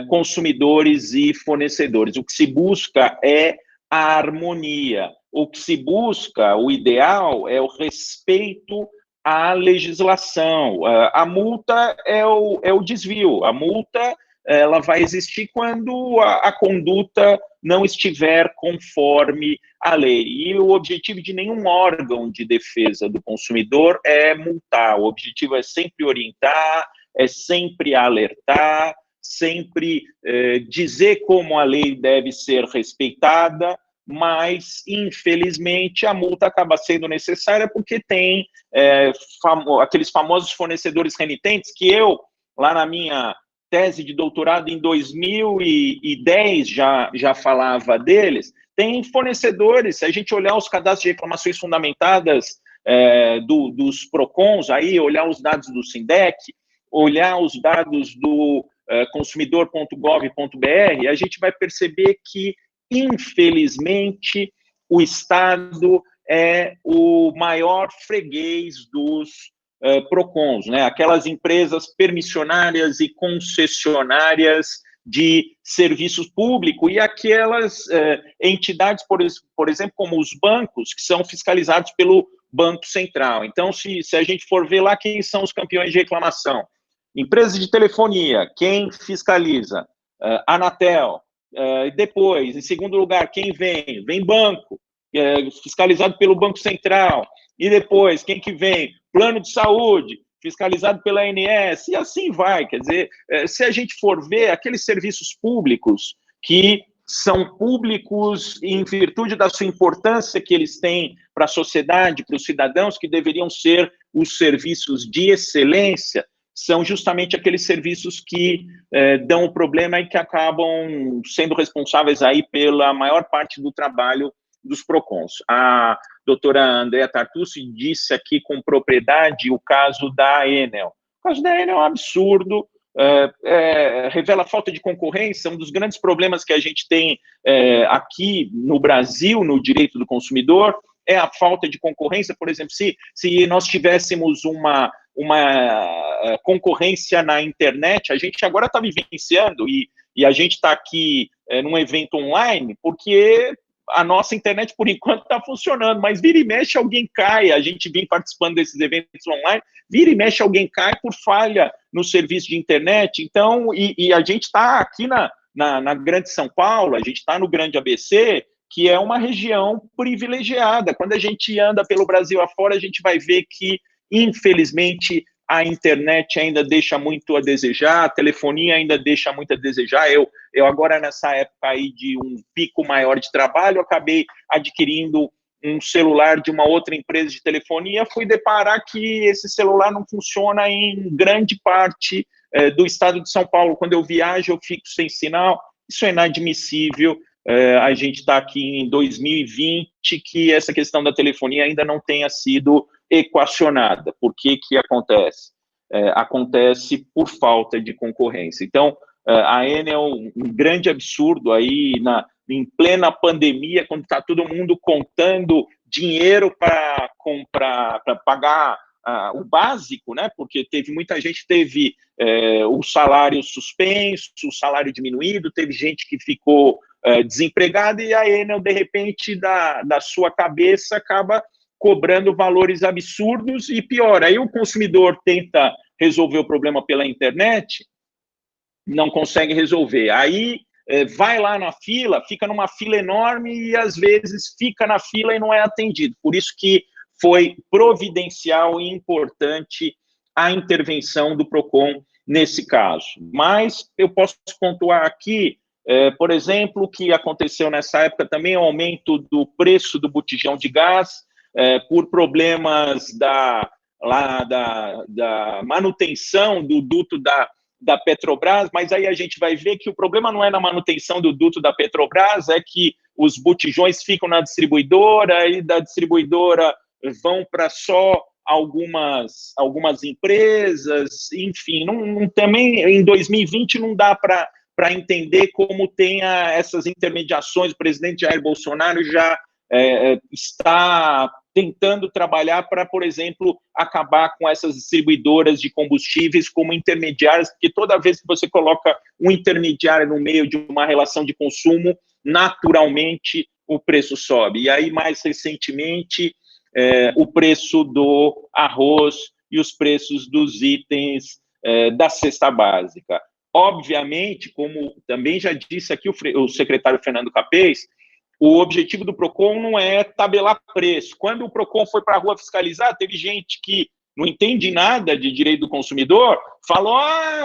consumidores e fornecedores. O que se busca é a harmonia. O que se busca, o ideal, é o respeito à legislação. A multa é o desvio. A multa ela vai existir quando a conduta não estiver conforme a lei. E o objetivo de nenhum órgão de defesa do consumidor é multar. O objetivo é sempre orientar, é sempre alertar, sempre dizer como a lei deve ser respeitada, mas, infelizmente, a multa acaba sendo necessária porque tem aqueles famosos fornecedores renitentes que eu, lá na minha tese de doutorado em 2010, já falava deles. Tem fornecedores, se a gente olhar os cadastros de reclamações fundamentadas dos PROCONs, aí, olhar os dados do SINDEC, olhar os dados do consumidor.gov.br, a gente vai perceber que, infelizmente, o Estado é o maior freguês dos PROCONs, né? Aquelas empresas permissionárias e concessionárias de serviços públicos e aquelas entidades, por exemplo, como os bancos, que são fiscalizados pelo Banco Central. Então, se a gente for ver lá quem são os campeões de reclamação, empresas de telefonia, quem fiscaliza? Anatel. Depois, em segundo lugar, quem vem? Vem banco, fiscalizado pelo Banco Central. E depois, quem que vem? Plano de saúde, fiscalizado pela ANS, e assim vai. Quer dizer, se a gente for ver aqueles serviços públicos que são públicos em virtude da sua importância que eles têm para a sociedade, para os cidadãos, que deveriam ser os serviços de excelência, são justamente aqueles serviços que dão o problema e que acabam sendo responsáveis aí pela maior parte do trabalho dos PROCONs. A doutora Andrea Tartucci disse aqui com propriedade o caso da Enel. O caso da Enel é um absurdo, revela falta de concorrência. Um dos grandes problemas que a gente tem aqui no Brasil, no direito do consumidor, é a falta de concorrência. Por exemplo, se nós tivéssemos uma concorrência na internet, a gente agora está vivenciando, e a gente está aqui num evento online, porque a nossa internet, por enquanto, está funcionando, mas vira e mexe alguém cai, a gente vem participando desses eventos online, vira e mexe alguém cai por falha no serviço de internet. Então, e a gente está aqui na Grande São Paulo, a gente está no Grande ABC, que é uma região privilegiada. Quando a gente anda pelo Brasil afora, a gente vai ver que, infelizmente, a internet ainda deixa muito a desejar, a telefonia ainda deixa muito a desejar. Eu agora, nessa época aí de um pico maior de trabalho, acabei adquirindo um celular de uma outra empresa de telefonia, fui deparar que esse celular não funciona em grande parte do estado de São Paulo. Quando eu viajo, eu fico sem sinal. Isso é inadmissível. A gente está aqui em 2020, que essa questão da telefonia ainda não tenha sido equacionada. Por que acontece? Acontece por falta de concorrência. Então, a Enel, um grande absurdo aí, em plena pandemia, quando está todo mundo contando dinheiro para pagar o básico, né? Porque muita gente teve o salário suspenso, o salário diminuído, teve gente que ficou desempregada, e a Enel, de repente, da sua cabeça, acaba cobrando valores absurdos. E pior, aí o consumidor tenta resolver o problema pela internet, não consegue resolver. Aí vai lá na fila, fica numa fila enorme e, às vezes, fica na fila e não é atendido. Por isso que foi providencial e importante a intervenção do PROCON nesse caso. Mas eu posso pontuar aqui, por exemplo, o que aconteceu nessa época também, o aumento do preço do botijão de gás, por problemas da manutenção do duto da Petrobras. Mas aí a gente vai ver que o problema não é na manutenção do duto da Petrobras, é que os botijões ficam na distribuidora, e da distribuidora vão para só algumas empresas, enfim. Também em 2020 não dá para entender como tem essas intermediações. O presidente Jair Bolsonaro já está tentando trabalhar para, por exemplo, acabar com essas distribuidoras de combustíveis como intermediárias, porque toda vez que você coloca um intermediário no meio de uma relação de consumo, naturalmente o preço sobe. E aí, mais recentemente, o preço do arroz e os preços dos itens da cesta básica. Obviamente, como também já disse aqui o secretário Fernando Capês, o objetivo do PROCON não é tabelar preço. Quando o PROCON foi para a rua fiscalizar, teve gente que não entende nada de direito do consumidor, falou: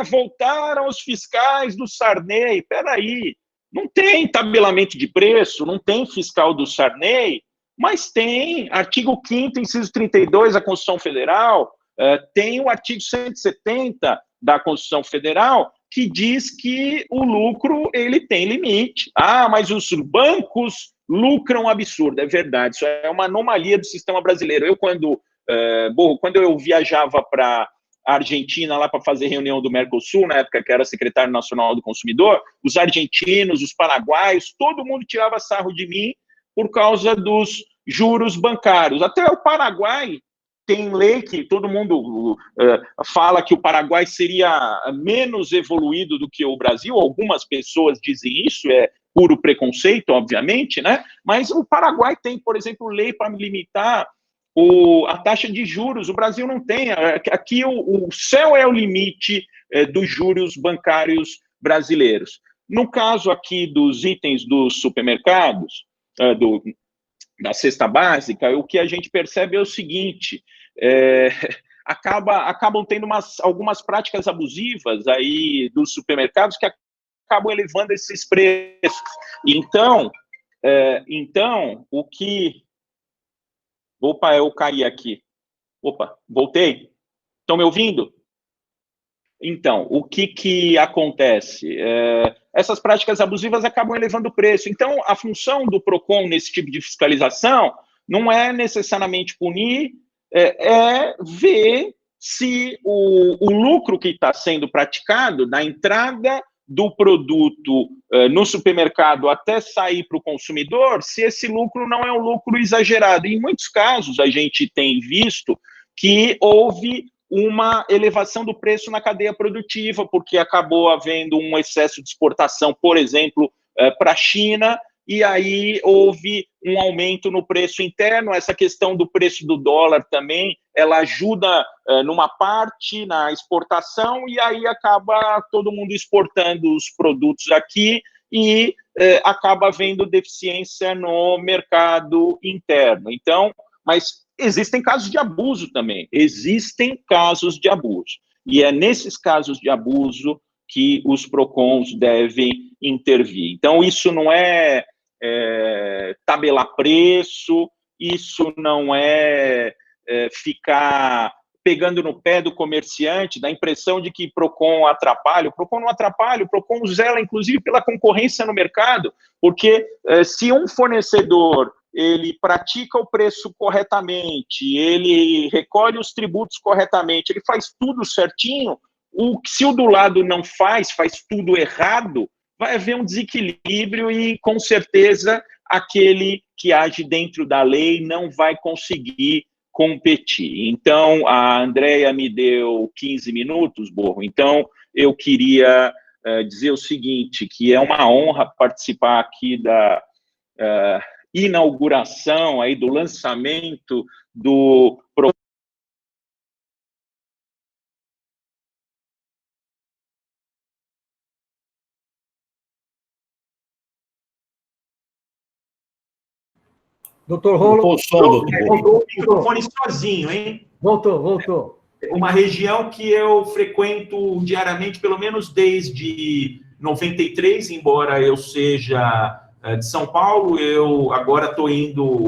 voltaram os fiscais do Sarney. Peraí, não tem tabelamento de preço, não tem fiscal do Sarney, mas tem artigo 5º, inciso 32 da Constituição Federal, tem o artigo 170 da Constituição Federal, que diz que o lucro ele tem limite. Mas os bancos lucram absurdo. É verdade, isso é uma anomalia do sistema brasileiro. Quando eu viajava para a Argentina lá para fazer reunião do Mercosul, na época que era secretário nacional do consumidor, os argentinos, os paraguaios, todo mundo tirava sarro de mim por causa dos juros bancários. Até o Paraguai tem lei que todo mundo fala que o Paraguai seria menos evoluído do que o Brasil. Algumas pessoas dizem isso, é puro preconceito, obviamente, né? Mas o Paraguai tem, por exemplo, lei para limitar a taxa de juros. O Brasil não tem. Aqui o céu é o limite dos juros bancários brasileiros. No caso aqui dos itens dos supermercados, da cesta básica, o que a gente percebe é o seguinte: acabam tendo algumas práticas abusivas aí dos supermercados que acabam elevando esses preços. Então, o que... Opa, eu caí aqui. Opa, voltei? Estão me ouvindo? Então, o que acontece? Essas práticas abusivas acabam elevando o preço. Então, a função do PROCON nesse tipo de fiscalização não é necessariamente punir, é ver se o lucro que está sendo praticado na entrada do produto no supermercado até sair para o consumidor, se esse lucro não é um lucro exagerado. Em muitos casos, a gente tem visto que houve uma elevação do preço na cadeia produtiva, porque acabou havendo um excesso de exportação, por exemplo, para a China, e aí houve um aumento no preço interno. Essa questão do preço do dólar também, ela ajuda numa parte na exportação, e aí acaba todo mundo exportando os produtos aqui e acaba havendo deficiência no mercado interno. Então, mas existem casos de abuso também, existem casos de abuso, e é nesses casos de abuso que os PROCONs devem intervir. Então, isso não é tabelar preço, isso não é ficar pegando no pé do comerciante, dá a impressão de que PROCON atrapalha. O PROCON não atrapalha, o PROCON zela, inclusive, pela concorrência no mercado, porque se um fornecedor ele pratica o preço corretamente, ele recolhe os tributos corretamente, ele faz tudo certinho, se o do lado não faz tudo errado, vai haver um desequilíbrio e, com certeza, aquele que age dentro da lei não vai conseguir competir. Então, a Andréia me deu 15 minutos, Borro, então eu queria dizer o seguinte, que é uma honra participar aqui da inauguração, aí, do lançamento do Doutor Rolo. Voltou, Voltou o microfone sozinho, hein? Voltou. Uma região que eu frequento diariamente, pelo menos desde 93, embora eu seja de São Paulo, eu agora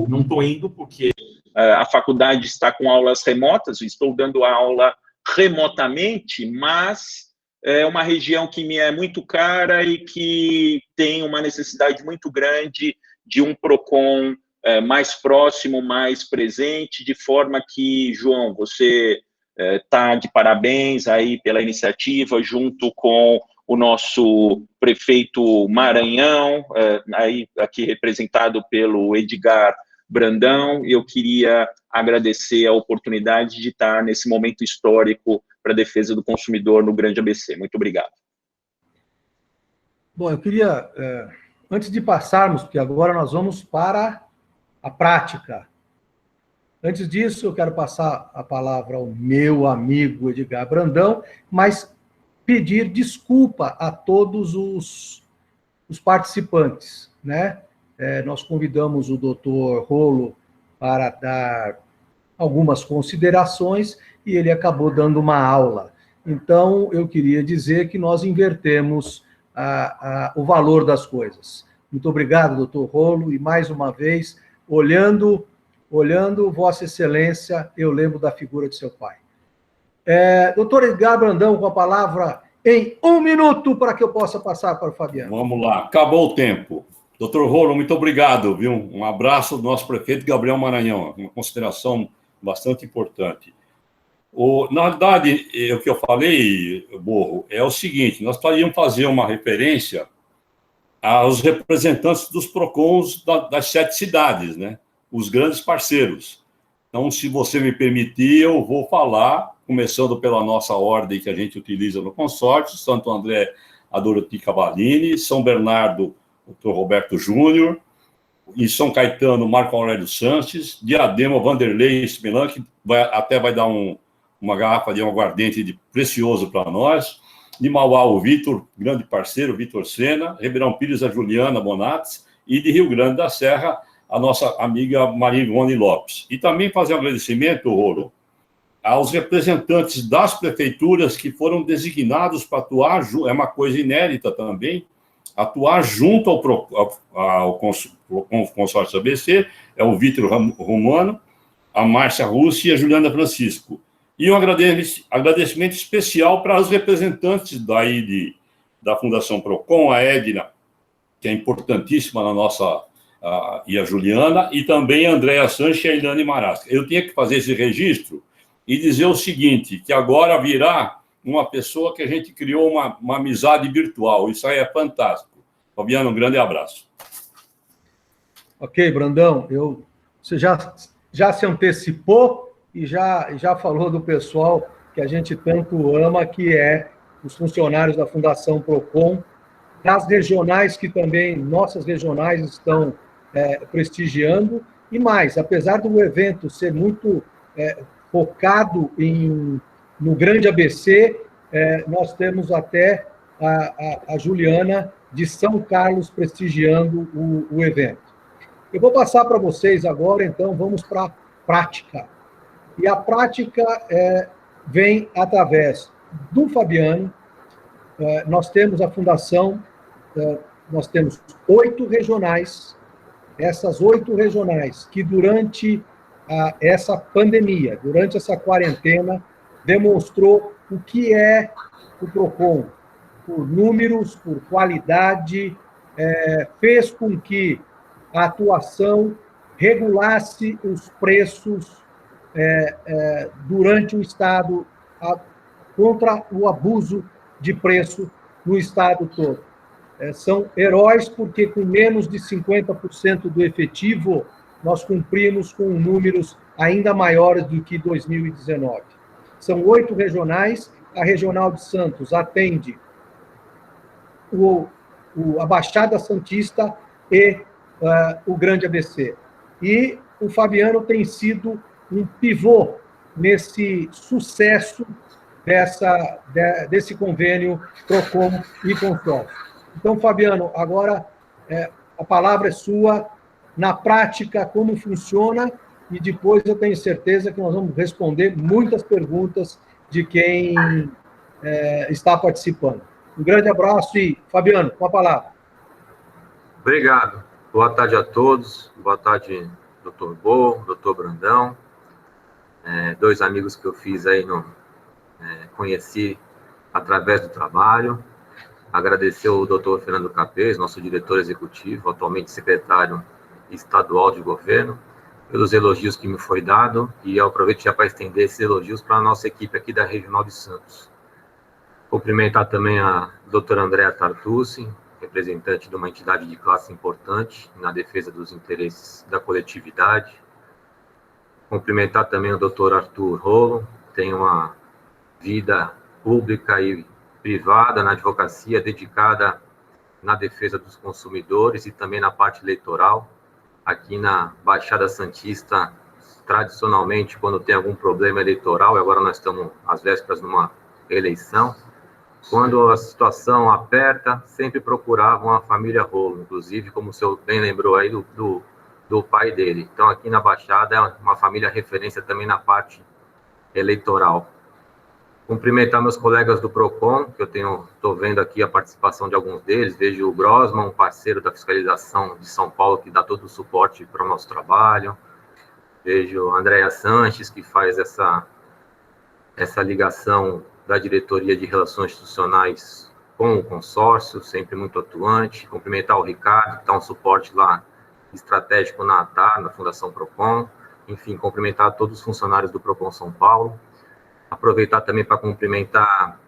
não estou indo porque a faculdade está com aulas remotas, estou dando aula remotamente, mas é uma região que me é muito cara e que tem uma necessidade muito grande de um PROCON mais próximo, mais presente, de forma que, João, você está de parabéns aí pela iniciativa, junto com o nosso prefeito Maranhão, aqui representado pelo Edgar Brandão. Eu queria agradecer a oportunidade de estar nesse momento histórico para a defesa do consumidor no Grande ABC. Muito obrigado. Bom, eu queria, antes de passarmos, porque agora nós vamos para a prática. Antes disso, eu quero passar a palavra ao meu amigo Edgar Brandão, mas pedir desculpa a todos os participantes, né? Nós convidamos o doutor Rolo para dar algumas considerações e ele acabou dando uma aula. Então, eu queria dizer que nós invertemos o valor das coisas. Muito obrigado, doutor Rolo, e mais uma vez, olhando Vossa Excelência, eu lembro da figura de seu pai. Doutor Edgar Brandão, com a palavra em 1 minuto, para que eu possa passar para o Fabiano. Vamos lá, acabou o tempo. Doutor Rolo, muito obrigado, viu? Um abraço do nosso prefeito Gabriel Maranhão, uma consideração bastante importante. Na verdade, o que eu falei, Borro, é o seguinte, nós podíamos fazer uma referência aos representantes dos PROCONs das 7 cidades, né? Os grandes parceiros. Então, se você me permitir, eu vou falar, começando pela nossa ordem que a gente utiliza no consórcio, Santo André, a Doroti Cavallini, São Bernardo, o Dr. Roberto Júnior, em São Caetano, Marco Aurélio Sanches, Diadema, Vanderlei Smelan, que vai dar uma garrafa de um aguardente precioso para nós, de Mauá, o Vitor, grande parceiro, Vitor Sena, Ribeirão Pires, a Juliana Bonates, e de Rio Grande da Serra, a nossa amiga Maria Ivone Lopes. E também fazer um agradecimento, Rolo, aos representantes das prefeituras que foram designados para atuar, é uma coisa inédita também, atuar junto ao consórcio ABC, é o Vítor Romano, a Márcia Russi e a Juliana Francisco. E um agradecimento especial para os representantes da Fundação Procon, a Edna, que é importantíssima na nossa, e a Juliana, e também a Andréa Sanches e a Ilane Marasca. Eu tinha que fazer esse registro e dizer o seguinte, que agora virá uma pessoa que a gente criou uma amizade virtual. Isso aí é fantástico. Fabiano, um grande abraço. Ok, Brandão, você já se antecipou e já falou do pessoal que a gente tanto ama, que é os funcionários da Fundação Procon, das regionais, que também nossas regionais estão prestigiando, e mais, apesar do evento ser muito focado no grande ABC, nós temos até a Juliana de São Carlos prestigiando o evento. Eu vou passar para vocês agora, então, vamos para a prática. E a prática vem através do Fabiano. Nós temos a Fundação, nós temos 8 regionais, essas 8 regionais que durante essa pandemia, durante essa quarentena, demonstrou o que é o PROCON, por números, por qualidade, fez com que a atuação regulasse os preços durante o Estado, contra o abuso de preço no Estado todo. São heróis porque, com menos de 50% do efetivo, nós cumprimos com números ainda maiores do que 2019. São 8 regionais. A Regional de Santos atende a Baixada Santista e o Grande ABC. E o Fabiano tem sido um pivô nesse sucesso desse convênio PROCON e consórcio. Então, Fabiano, agora a palavra é sua. Na prática, como funciona, e depois eu tenho certeza que nós vamos responder muitas perguntas de quem está participando. Um grande abraço e, Fabiano, com a palavra. Obrigado. Boa tarde a todos. Boa tarde, doutor Bo, doutor Brandão. 2 amigos que eu fiz aí, conheci através do trabalho. Agradecer ao doutor Fernando Capês, nosso diretor executivo, atualmente secretário estadual de governo, pelos elogios que me foi dado, e eu aproveito já para estender esses elogios para a nossa equipe aqui da Regional de Santos. Cumprimentar também a doutora Andréa Tartucci, representante de uma entidade de classe importante na defesa dos interesses da coletividade. Cumprimentar também o doutor Arthur Rolo, tem uma vida pública e privada na advocacia, dedicada na defesa dos consumidores e também na parte eleitoral. Aqui na Baixada Santista, tradicionalmente, quando tem algum problema eleitoral, e agora nós estamos às vésperas de uma eleição, quando a situação aperta, sempre procuravam a família Rolo, inclusive, como o senhor bem lembrou aí, do pai dele. Então, aqui na Baixada é uma família referência também na parte eleitoral. Cumprimentar meus colegas do PROCON, que eu estou vendo aqui a participação de alguns deles. Vejo o Grossman, um parceiro da fiscalização de São Paulo, que dá todo o suporte para o nosso trabalho. Vejo a Andréa Sanches, que faz essa ligação da diretoria de relações institucionais com o consórcio, sempre muito atuante. Cumprimentar o Ricardo, que dá um suporte lá estratégico na ATAR, na Fundação PROCON. Enfim, cumprimentar todos os funcionários do PROCON São Paulo. Aproveitar também para cumprimentar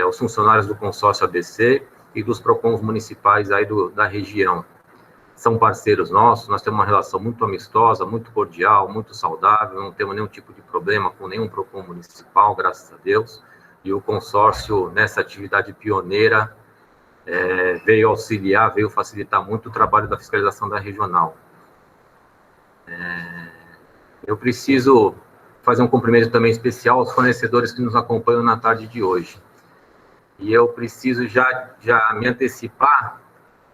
os funcionários do consórcio ABC e dos PROCONs municipais aí da região. São parceiros nossos, nós temos uma relação muito amistosa, muito cordial, muito saudável, não temos nenhum tipo de problema com nenhum PROCON municipal, graças a Deus. E o consórcio, nessa atividade pioneira, veio auxiliar, veio facilitar muito o trabalho da fiscalização da regional. Eu preciso fazer um cumprimento também especial aos fornecedores que nos acompanham na tarde de hoje. E eu preciso já me antecipar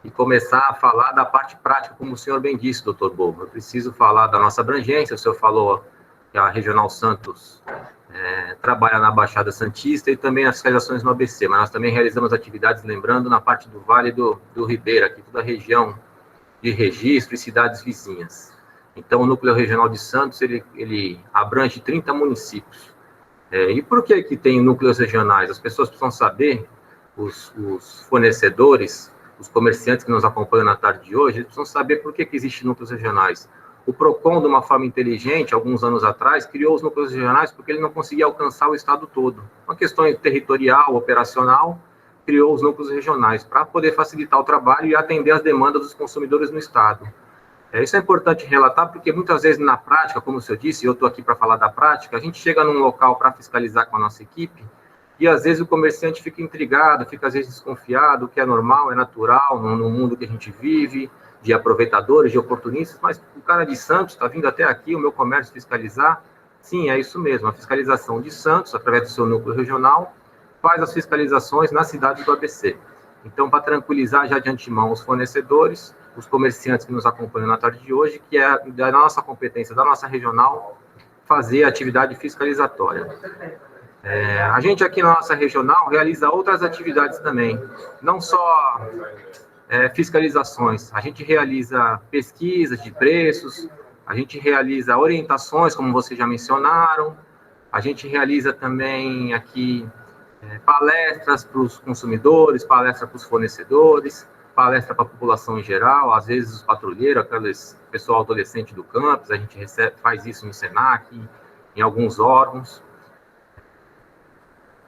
e começar a falar da parte prática, como o senhor bem disse, doutor Bovo. Eu preciso falar da nossa abrangência. O senhor falou que a Regional Santos trabalha na Baixada Santista e também nas fiscalizações no ABC, mas nós também realizamos atividades, lembrando, na parte do Vale do Ribeira, aqui toda a região de registro e cidades vizinhas. Então, o Núcleo Regional de Santos, ele abrange 30 municípios. E por que tem núcleos regionais? As pessoas precisam saber, os fornecedores, os comerciantes que nos acompanham na tarde de hoje, eles precisam saber por que existem núcleos regionais. O PROCON, de uma forma inteligente, alguns anos atrás, criou os núcleos regionais porque ele não conseguia alcançar o estado todo. Uma questão territorial, operacional, criou os núcleos regionais para poder facilitar o trabalho e atender as demandas dos consumidores no estado. Isso é importante relatar porque muitas vezes na prática, como o senhor disse, e eu estou aqui para falar da prática, a gente chega num local para fiscalizar com a nossa equipe e às vezes o comerciante fica intrigado, fica às vezes desconfiado, o que é normal, é natural no mundo que a gente vive, de aproveitadores, de oportunistas, mas o cara de Santos está vindo até aqui, o meu comércio fiscalizar. Sim, é isso mesmo, a fiscalização de Santos, através do seu núcleo regional, faz as fiscalizações na cidade do ABC. Então, para tranquilizar já de antemão os fornecedores, os comerciantes que nos acompanham na tarde de hoje, que é da nossa competência, da nossa regional, fazer a atividade fiscalizatória. A gente aqui na nossa regional realiza outras atividades também, não só fiscalizações, a gente realiza pesquisas de preços, a gente realiza orientações, como vocês já mencionaram, a gente realiza também aqui palestras para os consumidores, palestras para os fornecedores, palestra para a população em geral, às vezes os patrulheiros, aqueles pessoal adolescente do campus, a gente faz isso no SENAC, em alguns órgãos.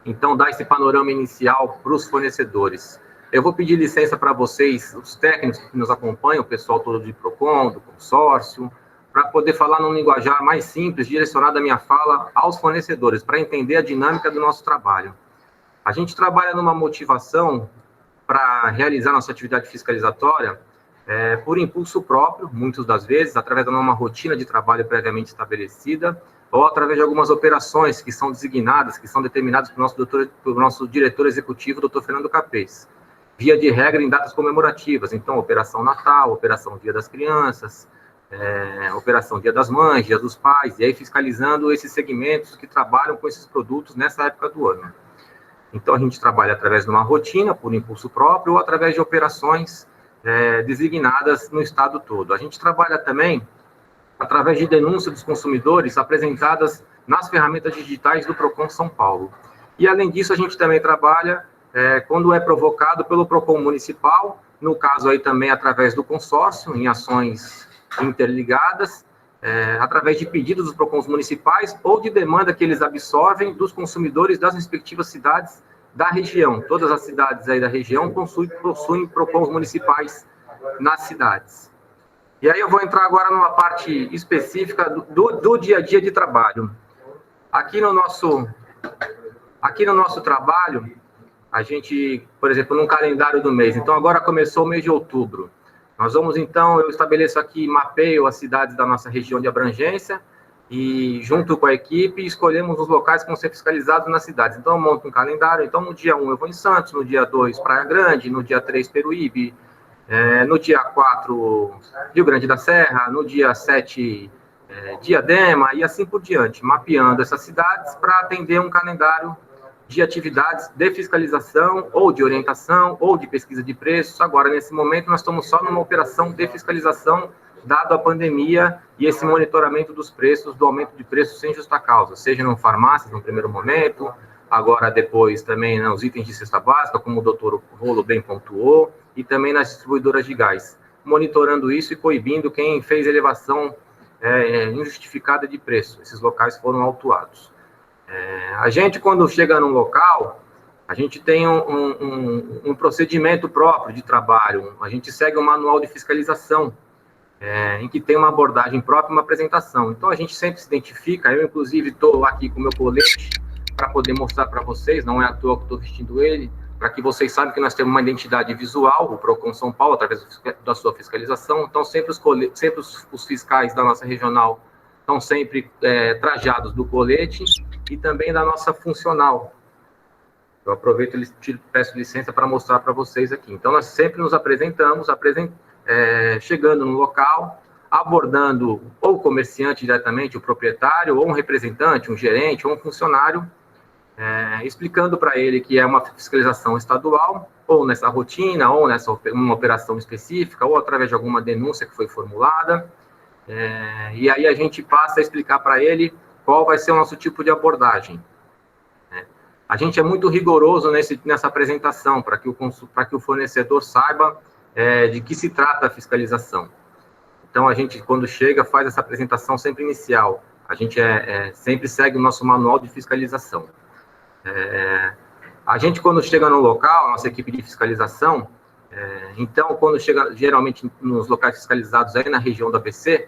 Então, dá esse panorama inicial para os fornecedores. Eu vou pedir licença para vocês, os técnicos que nos acompanham, o pessoal todo de PROCON, do consórcio, para poder falar num linguajar mais simples, direcionado a minha fala aos fornecedores, para entender a dinâmica do nosso trabalho. A gente trabalha numa motivação para realizar nossa atividade fiscalizatória por impulso próprio, muitas das vezes, através de uma rotina de trabalho previamente estabelecida, ou através de algumas operações que são designadas, que são determinadas pelo nosso diretor executivo, doutor Fernando Capês, via de regra em datas comemorativas. Então, Operação Natal, Operação Dia das Crianças, Operação Dia das Mães, Dia dos Pais, e aí fiscalizando esses segmentos que trabalham com esses produtos nessa época do ano. Então, a gente trabalha através de uma rotina, por impulso próprio, ou através de operações designadas no estado todo. A gente trabalha também através de denúncias dos consumidores apresentadas nas ferramentas digitais do PROCON São Paulo. E, além disso, a gente também trabalha quando é provocado pelo PROCON municipal, no caso aí também através do consórcio, em ações interligadas, através de pedidos dos PROCONs municipais ou de demanda que eles absorvem dos consumidores das respectivas cidades da região. Todas as cidades aí da região possuem PROCONs municipais nas cidades. E aí eu vou entrar agora numa parte específica do dia a dia de trabalho. Aqui no nosso trabalho, a gente, por exemplo, num calendário do mês, então agora começou o mês de outubro. Nós vamos, então, eu estabeleço aqui, mapeio as cidades da nossa região de abrangência e, junto com a equipe, escolhemos os locais que vão ser fiscalizados nas cidades. Então, eu monto um calendário. Então, no dia 1 eu vou em Santos, no dia 2 Praia Grande, no dia 3 Peruíbe, no dia 4 Rio Grande da Serra, no dia 7 Diadema e assim por diante, mapeando essas cidades para atender um calendário de atividades de fiscalização, ou de orientação, ou de pesquisa de preços. Agora, nesse momento, nós estamos só numa operação de fiscalização, dado a pandemia e esse monitoramento dos preços, do aumento de preços sem justa causa, seja em farmácias, no primeiro momento, agora depois também nos itens de cesta básica, como o doutor Rolo bem pontuou, e também nas distribuidoras de gás, monitorando isso e coibindo quem fez elevação injustificada de preço. Esses locais foram autuados. A gente, quando chega num local, a gente tem um procedimento próprio de trabalho, a gente segue um manual de fiscalização, em que tem uma abordagem própria e uma apresentação. Então, a gente sempre se identifica, eu, inclusive, estou aqui com o meu colete para poder mostrar para vocês, não é à toa que estou vestindo ele, para que vocês saibam que nós temos uma identidade visual, o PROCON São Paulo, através da sua fiscalização. Então, sempre os fiscais da nossa regional estão sempre trajados do colete e também da nossa funcional. Eu aproveito e peço licença para mostrar para vocês aqui. Então, nós sempre nos apresentamos, chegando no local, abordando ou o comerciante diretamente, o proprietário, ou um representante, um gerente, ou um funcionário, explicando para ele que é uma fiscalização estadual, ou nessa rotina, ou nessa uma operação específica, ou através de alguma denúncia que foi formulada, e aí a gente passa a explicar para ele qual vai ser o nosso tipo de abordagem. A gente é muito rigoroso nessa apresentação, para que o fornecedor saiba de que se trata a fiscalização. Então, a gente, quando chega, faz essa apresentação sempre inicial. A gente sempre segue o nosso manual de fiscalização. A gente, quando chega no local, a nossa equipe de fiscalização, então, quando chega, geralmente, nos locais fiscalizados aí na região do ABC,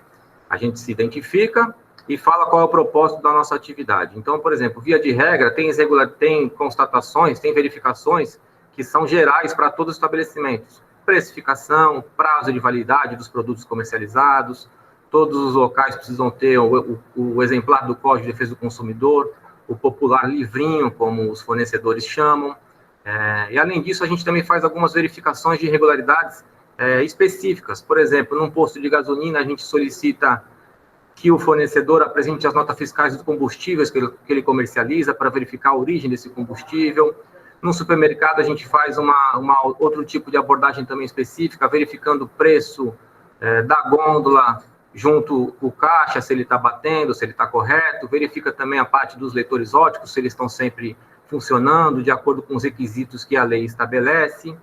a gente se identifica e fala qual é o propósito da nossa atividade. Então, por exemplo, via de regra, tem constatações, tem verificações que são gerais para todos os estabelecimentos. Precificação, prazo de validade dos produtos comercializados, todos os locais precisam ter o exemplar do Código de Defesa do Consumidor, o popular livrinho, como os fornecedores chamam. E, além disso, a gente também faz algumas verificações de irregularidades específicas. Por exemplo, num posto de gasolina, a gente solicita que o fornecedor apresente as notas fiscais dos combustíveis que ele comercializa para verificar a origem desse combustível. No supermercado, a gente faz outro tipo de abordagem também específica, verificando o preço da gôndola junto com o caixa, se ele está batendo, se ele está correto. Verifica também a parte dos leitores ópticos, se eles estão sempre funcionando de acordo com os requisitos que a lei estabelece.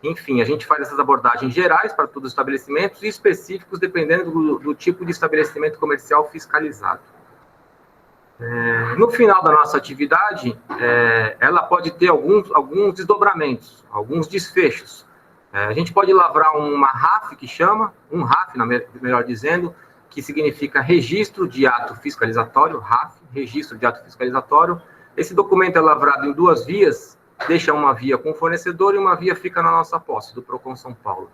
Enfim, a gente faz essas abordagens gerais para todos os estabelecimentos e específicos dependendo do tipo de estabelecimento comercial fiscalizado. No final da nossa atividade, ela pode ter alguns desdobramentos, alguns desfechos. A gente pode lavrar uma RAF, que chama, um RAF, melhor dizendo, que significa Registro de Ato Fiscalizatório, RAF, Registro de Ato Fiscalizatório. Esse documento é lavrado em 2 vias, deixa uma via com o fornecedor e uma via fica na nossa posse, do PROCON São Paulo.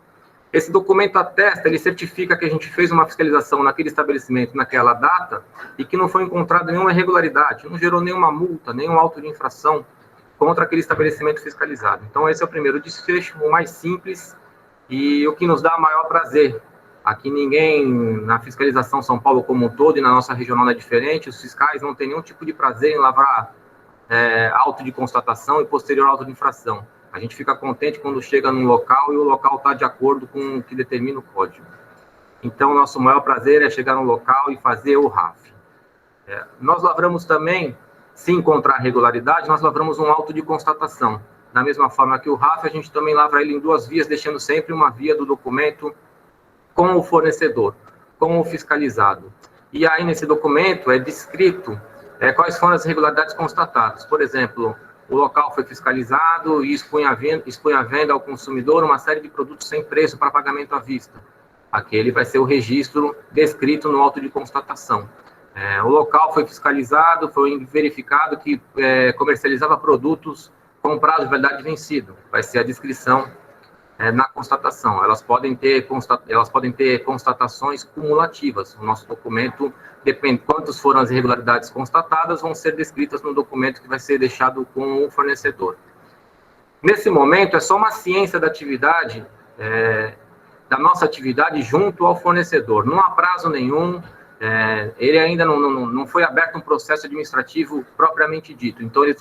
Esse documento atesta, ele certifica que a gente fez uma fiscalização naquele estabelecimento, naquela data, e que não foi encontrada nenhuma irregularidade, não gerou nenhuma multa, nenhum auto de infração contra aquele estabelecimento fiscalizado. Então, esse é o primeiro desfecho, o mais simples e o que nos dá maior prazer. Aqui ninguém, na fiscalização São Paulo como um todo e na nossa regional não é diferente, os fiscais não têm nenhum tipo de prazer em lavrar auto de constatação e posterior auto de infração. A gente fica contente quando chega num local e o local está de acordo com o que determina o código. Então, nosso maior prazer é chegar no local e fazer o RAF. Nós lavramos também, se encontrar regularidade, nós lavramos um auto de constatação. Da mesma forma que o RAF, a gente também lavra ele em 2 vias, deixando sempre uma via do documento com o fornecedor, com o fiscalizado. E aí, nesse documento, é descrito quais foram as irregularidades constatadas. Por exemplo, o local foi fiscalizado e expunha à venda ao consumidor uma série de produtos sem preço para pagamento à vista. Aquele vai ser o registro descrito no auto de constatação. O local foi fiscalizado, foi verificado que comercializava produtos com prazo de validade vencido. Vai ser a descrição na constatação. Elas podem ter constatações cumulativas. O nosso documento, depende de quantas foram as irregularidades constatadas, vão ser descritas no documento que vai ser deixado com o fornecedor. Nesse momento, é só uma ciência da atividade, da nossa atividade junto ao fornecedor. Não há prazo nenhum, ele ainda não foi aberto um processo administrativo propriamente dito. Então, ele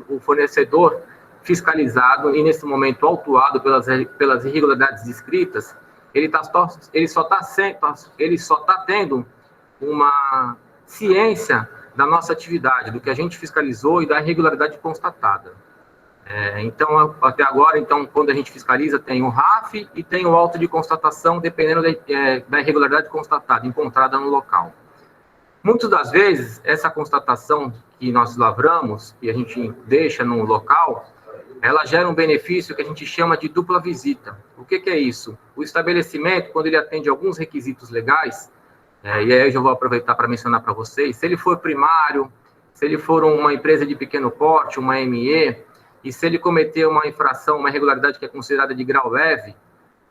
o fornecedor fiscalizado e, nesse momento, autuado pelas irregularidades descritas, ele só está tendo uma ciência da nossa atividade, do que a gente fiscalizou e da irregularidade constatada. Então, até agora, quando a gente fiscaliza, tem o RAF e tem o auto de constatação, dependendo da irregularidade constatada, encontrada no local. Muitas das vezes, essa constatação que nós lavramos, e a gente deixa no local, ela gera um benefício que a gente chama de dupla visita. O que é isso? O estabelecimento, quando ele atende alguns requisitos legais, e aí eu já vou aproveitar para mencionar para vocês, se ele for primário, se ele for uma empresa de pequeno porte, uma ME, e se ele cometer uma infração, uma irregularidade que é considerada de grau leve,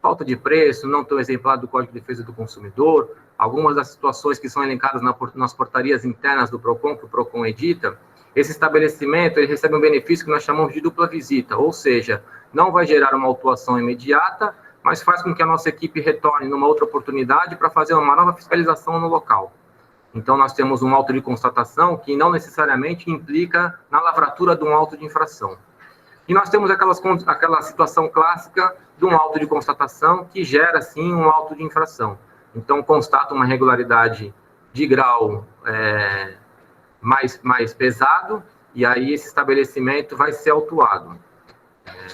falta de preço, não tão exemplar do Código de Defesa do Consumidor, algumas das situações que são elencadas nas portarias internas do PROCON, que o PROCON edita, esse estabelecimento ele recebe um benefício que nós chamamos de dupla visita, ou seja, não vai gerar uma autuação imediata, mas faz com que a nossa equipe retorne numa outra oportunidade para fazer uma nova fiscalização no local. Então, nós temos um auto de constatação que não necessariamente implica na lavratura de um auto de infração. E nós temos aquela situação clássica de um auto de constatação que gera, sim, um auto de infração. Então, constata uma irregularidade de grau mais pesado, e aí esse estabelecimento vai ser autuado.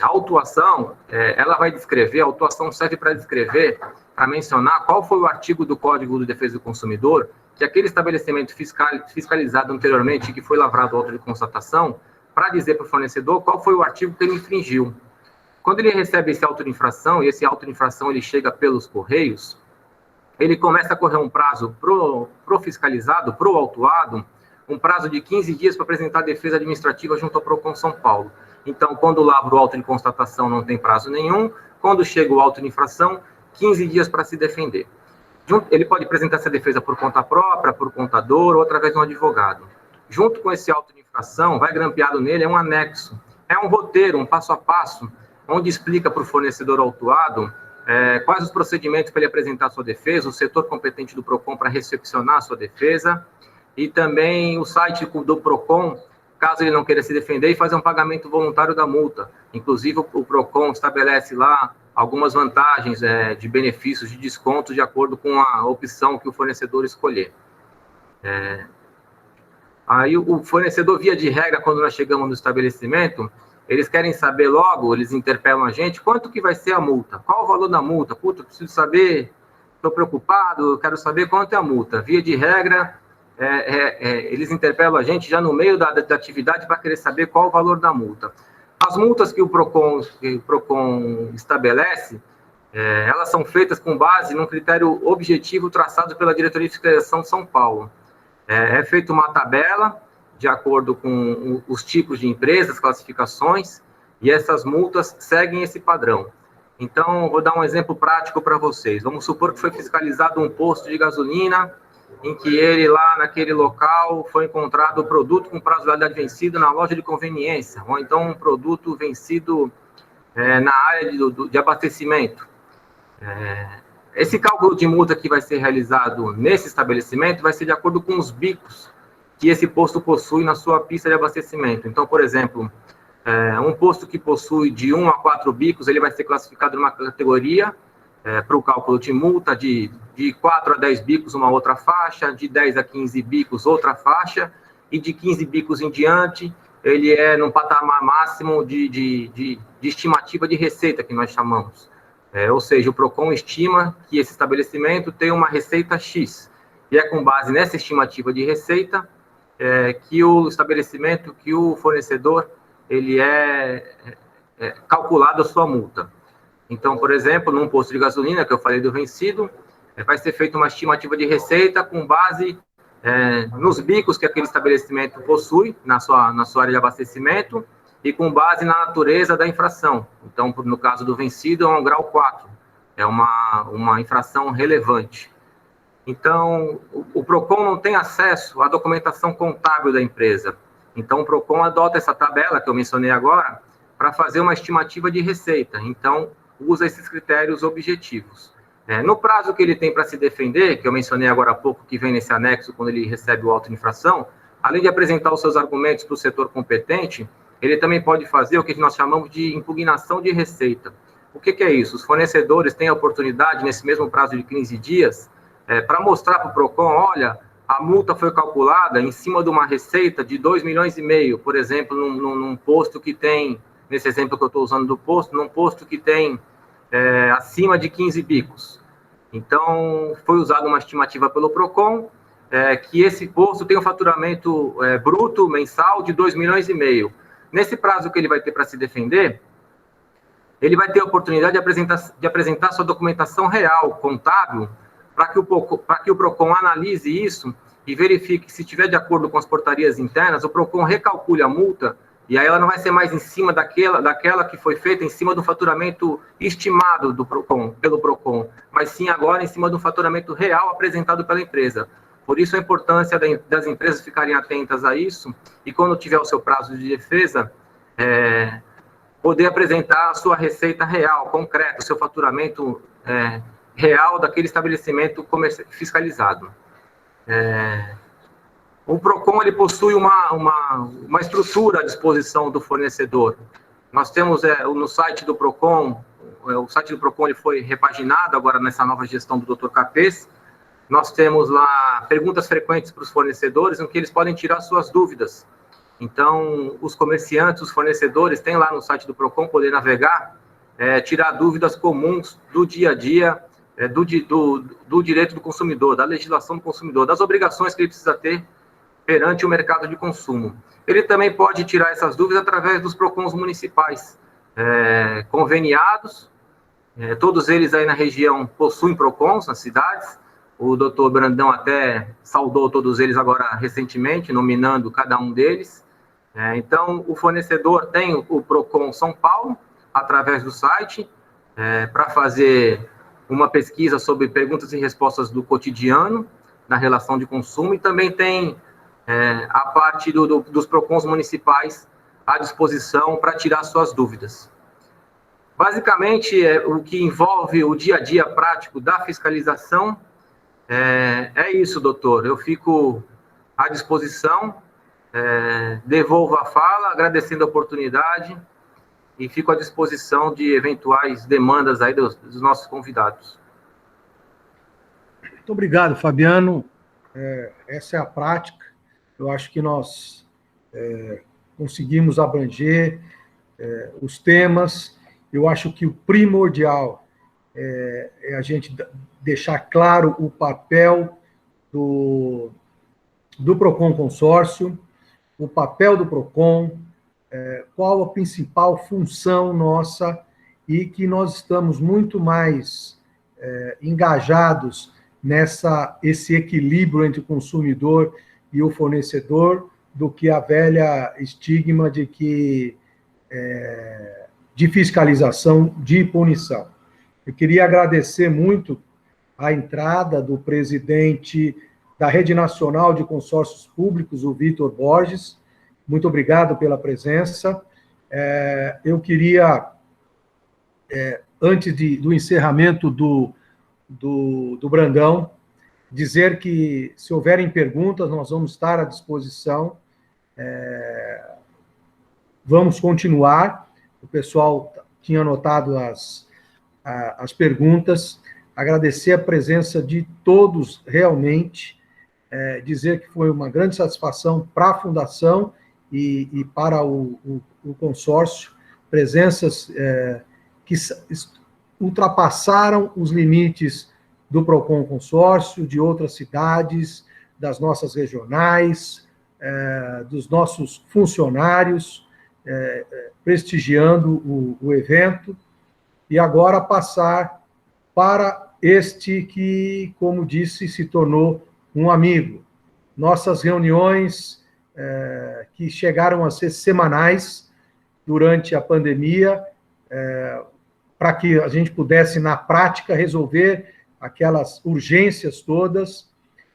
A autuação, ela vai descrever, a autuação serve para descrever, para mencionar qual foi o artigo do Código de Defesa do Consumidor que aquele estabelecimento fiscalizado anteriormente, que foi lavrado o auto de constatação, para dizer para o fornecedor qual foi o artigo que ele infringiu. Quando ele recebe esse auto de infração, e esse auto de infração ele chega pelos correios, ele começa a correr um prazo pro fiscalizado, pro autuado, um prazo de 15 dias para apresentar a defesa administrativa junto ao PROCON São Paulo. Então, quando lavra o auto de constatação, não tem prazo nenhum. Quando chega o auto de infração, 15 dias para se defender. Ele pode apresentar essa defesa por conta própria, por contador ou através de um advogado. Junto com esse auto de infração, vai grampeado nele, é um anexo. É um roteiro, um passo a passo, onde explica para o fornecedor autuado quais os procedimentos para ele apresentar a sua defesa, o setor competente do PROCON para recepcionar a sua defesa, e também o site do PROCON, caso ele não queira se defender, e fazer um pagamento voluntário da multa. Inclusive, o PROCON estabelece lá algumas vantagens de benefícios, de descontos, de acordo com a opção que o fornecedor escolher. Aí o fornecedor, via de regra, quando nós chegamos no estabelecimento, eles querem saber logo, eles interpelam a gente, quanto que vai ser a multa? Qual o valor da multa? Puta, eu preciso saber, estou preocupado, eu quero saber quanto é a multa. Via de regra, eles interpelam a gente já no meio da atividade para querer saber qual o valor da multa. As multas que o PROCON estabelece, elas são feitas com base num critério objetivo traçado pela Diretoria de Fiscalização de São Paulo. É feita uma tabela de acordo com os tipos de empresas, classificações, e essas multas seguem esse padrão. Então, vou dar um exemplo prático para vocês. Vamos supor que foi fiscalizado um posto de gasolina, em que ele, lá naquele local, foi encontrado o produto com prazo de validade vencido na loja de conveniência, ou então um produto vencido na área de abastecimento. Esse cálculo de multa que vai ser realizado nesse estabelecimento vai ser de acordo com os bicos que esse posto possui na sua pista de abastecimento. Então, por exemplo, um posto que possui de 1 a 4 bicos, ele vai ser classificado numa categoria para o cálculo de multa, de 4 a 10 bicos, uma outra faixa, de 10 a 15 bicos, outra faixa, e de 15 bicos em diante, ele é num patamar máximo de estimativa de receita, que nós chamamos. Ou seja, o PROCON estima que esse estabelecimento tem uma receita X, e é com base nessa estimativa de receita que o estabelecimento, que o fornecedor, ele calculado a sua multa. Então, por exemplo, num posto de gasolina, que eu falei do vencido, vai ser feita uma estimativa de receita com base nos bicos que aquele estabelecimento possui na sua área de abastecimento e com base na natureza da infração. Então, no caso do vencido, é um grau 4, é uma infração relevante. Então, o PROCON não tem acesso à documentação contábil da empresa. Então, o PROCON adota essa tabela que eu mencionei agora para fazer uma estimativa de receita. Então, usa esses critérios objetivos. No prazo que ele tem para se defender, que eu mencionei agora há pouco, que vem nesse anexo quando ele recebe o auto de infração, além de apresentar os seus argumentos para o setor competente, ele também pode fazer o que nós chamamos de impugnação de receita. O que é isso? Os fornecedores têm a oportunidade, nesse mesmo prazo de 15 dias, para mostrar para o PROCON, olha, a multa foi calculada em cima de uma receita de 2,5 milhões, por exemplo, num posto que tem, nesse exemplo que eu estou usando do posto, num posto que tem acima de 15 bicos. Então, foi usada uma estimativa pelo PROCON, que esse posto tem um faturamento bruto mensal de 2,5 milhões. Nesse prazo que ele vai ter para se defender, ele vai ter a oportunidade de apresentar sua documentação real, contábil, para que o PROCON analise isso e verifique se estiver de acordo com as portarias internas, o PROCON recalcule a multa, e aí ela não vai ser mais em cima daquela que foi feita em cima do faturamento estimado pelo PROCON, mas sim agora em cima do faturamento real apresentado pela empresa. Por isso a importância das empresas ficarem atentas a isso, e quando tiver o seu prazo de defesa, poder apresentar a sua receita real, concreta, o seu faturamento real daquele estabelecimento fiscalizado. O PROCON ele possui uma estrutura à disposição do fornecedor. Nós temos no site do PROCON, o site do PROCON ele foi repaginado agora nessa nova gestão do Dr. Capês. Nós temos lá perguntas frequentes para os fornecedores, em que eles podem tirar suas dúvidas. Então, os comerciantes, os fornecedores, têm lá no site do PROCON poder navegar, tirar dúvidas comuns do dia a dia, do direito do consumidor, da legislação do consumidor, das obrigações que ele precisa ter perante o mercado de consumo. Ele também pode tirar essas dúvidas através dos PROCONs municipais, conveniados. Todos eles aí na região possuem PROCONs nas cidades. O doutor Brandão até saudou todos eles agora recentemente, nominando cada um deles. Então, o fornecedor tem o PROCON São Paulo, através do site, para fazer uma pesquisa sobre perguntas e respostas do cotidiano, na relação de consumo, e também tem a parte dos PROCONs municipais à disposição para tirar suas dúvidas. Basicamente, o que envolve o dia a dia prático da fiscalização é isso, doutor. Eu fico à disposição, devolvo a fala, agradecendo a oportunidade, e fico à disposição de eventuais demandas aí dos nossos convidados. Muito obrigado, Fabiano. Essa é a prática. Eu acho que nós conseguimos abranger os temas. Eu acho que o primordial é a gente deixar claro o papel do PROCON Consórcio, o papel do PROCON, qual a principal função nossa, e que nós estamos muito mais engajados esse equilíbrio entre o consumidor e o fornecedor do que a velha estigma de fiscalização, de punição. Eu queria agradecer muito a entrada do presidente da Rede Nacional de Consórcios Públicos, o Vitor Borges. Muito obrigado pela presença. Eu queria, antes do encerramento do Brandão, dizer que, se houverem perguntas, nós vamos estar à disposição. Vamos continuar. O pessoal tinha anotado as perguntas. Agradecer a presença de todos, realmente. Dizer que foi uma grande satisfação para a Fundação e para o consórcio. Presenças que ultrapassaram os limites do PROCON Consórcio, de outras cidades, das nossas regionais, dos nossos funcionários, prestigiando o evento, e agora passar para este que, como disse, se tornou um amigo. Nossas reuniões, que chegaram a ser semanais durante a pandemia, para que a gente pudesse, na prática, resolver aquelas urgências todas.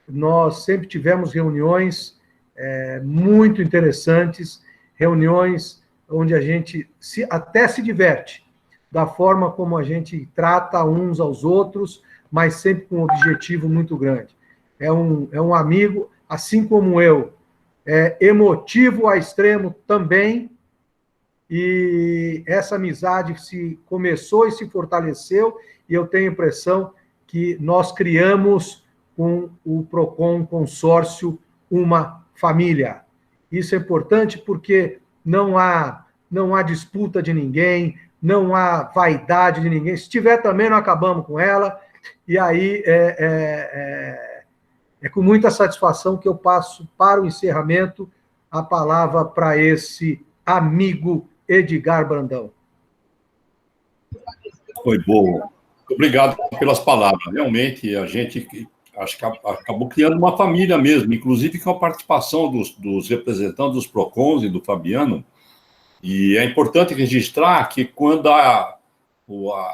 Nós sempre tivemos reuniões muito interessantes, reuniões onde a gente até se diverte, da forma como a gente trata uns aos outros, mas sempre com um objetivo muito grande. É um amigo, assim como eu, emotivo a extremo também, e essa amizade se começou e se fortaleceu, e eu tenho a impressão que nós criamos com o PROCON Consórcio uma família. Isso é importante porque não há disputa de ninguém, não há vaidade de ninguém. Se tiver também, não acabamos com ela, e aí é com muita satisfação que eu passo para o encerramento a palavra para esse amigo Edgar Brandão. Foi bom. Obrigado pelas palavras. Realmente, a gente acho que acabou criando uma família mesmo, inclusive com a participação dos representantes dos PROCONs e do Fabiano. E é importante registrar que quando a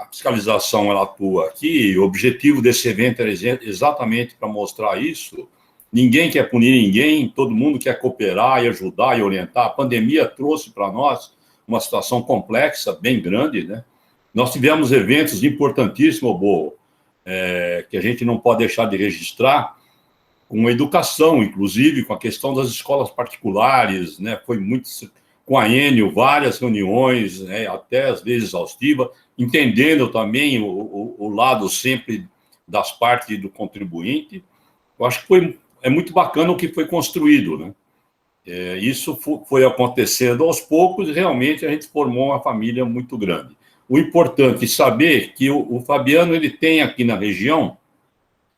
fiscalização ela atua aqui, o objetivo desse evento é exatamente para mostrar isso. Ninguém quer punir ninguém, todo mundo quer cooperar e ajudar e orientar. A pandemia trouxe para nós uma situação complexa, bem grande, né? Nós tivemos eventos importantíssimos, Bo, que a gente não pode deixar de registrar, com a educação, inclusive, com a questão das escolas particulares, né? Foi muito, com a Enel, várias reuniões, né? Até às vezes exaustiva, entendendo também o lado sempre das partes do contribuinte. Eu acho que é muito bacana o que foi construído, né? Isso foi acontecendo aos poucos e realmente a gente formou uma família muito grande. O importante é saber que o Fabiano ele tem aqui na região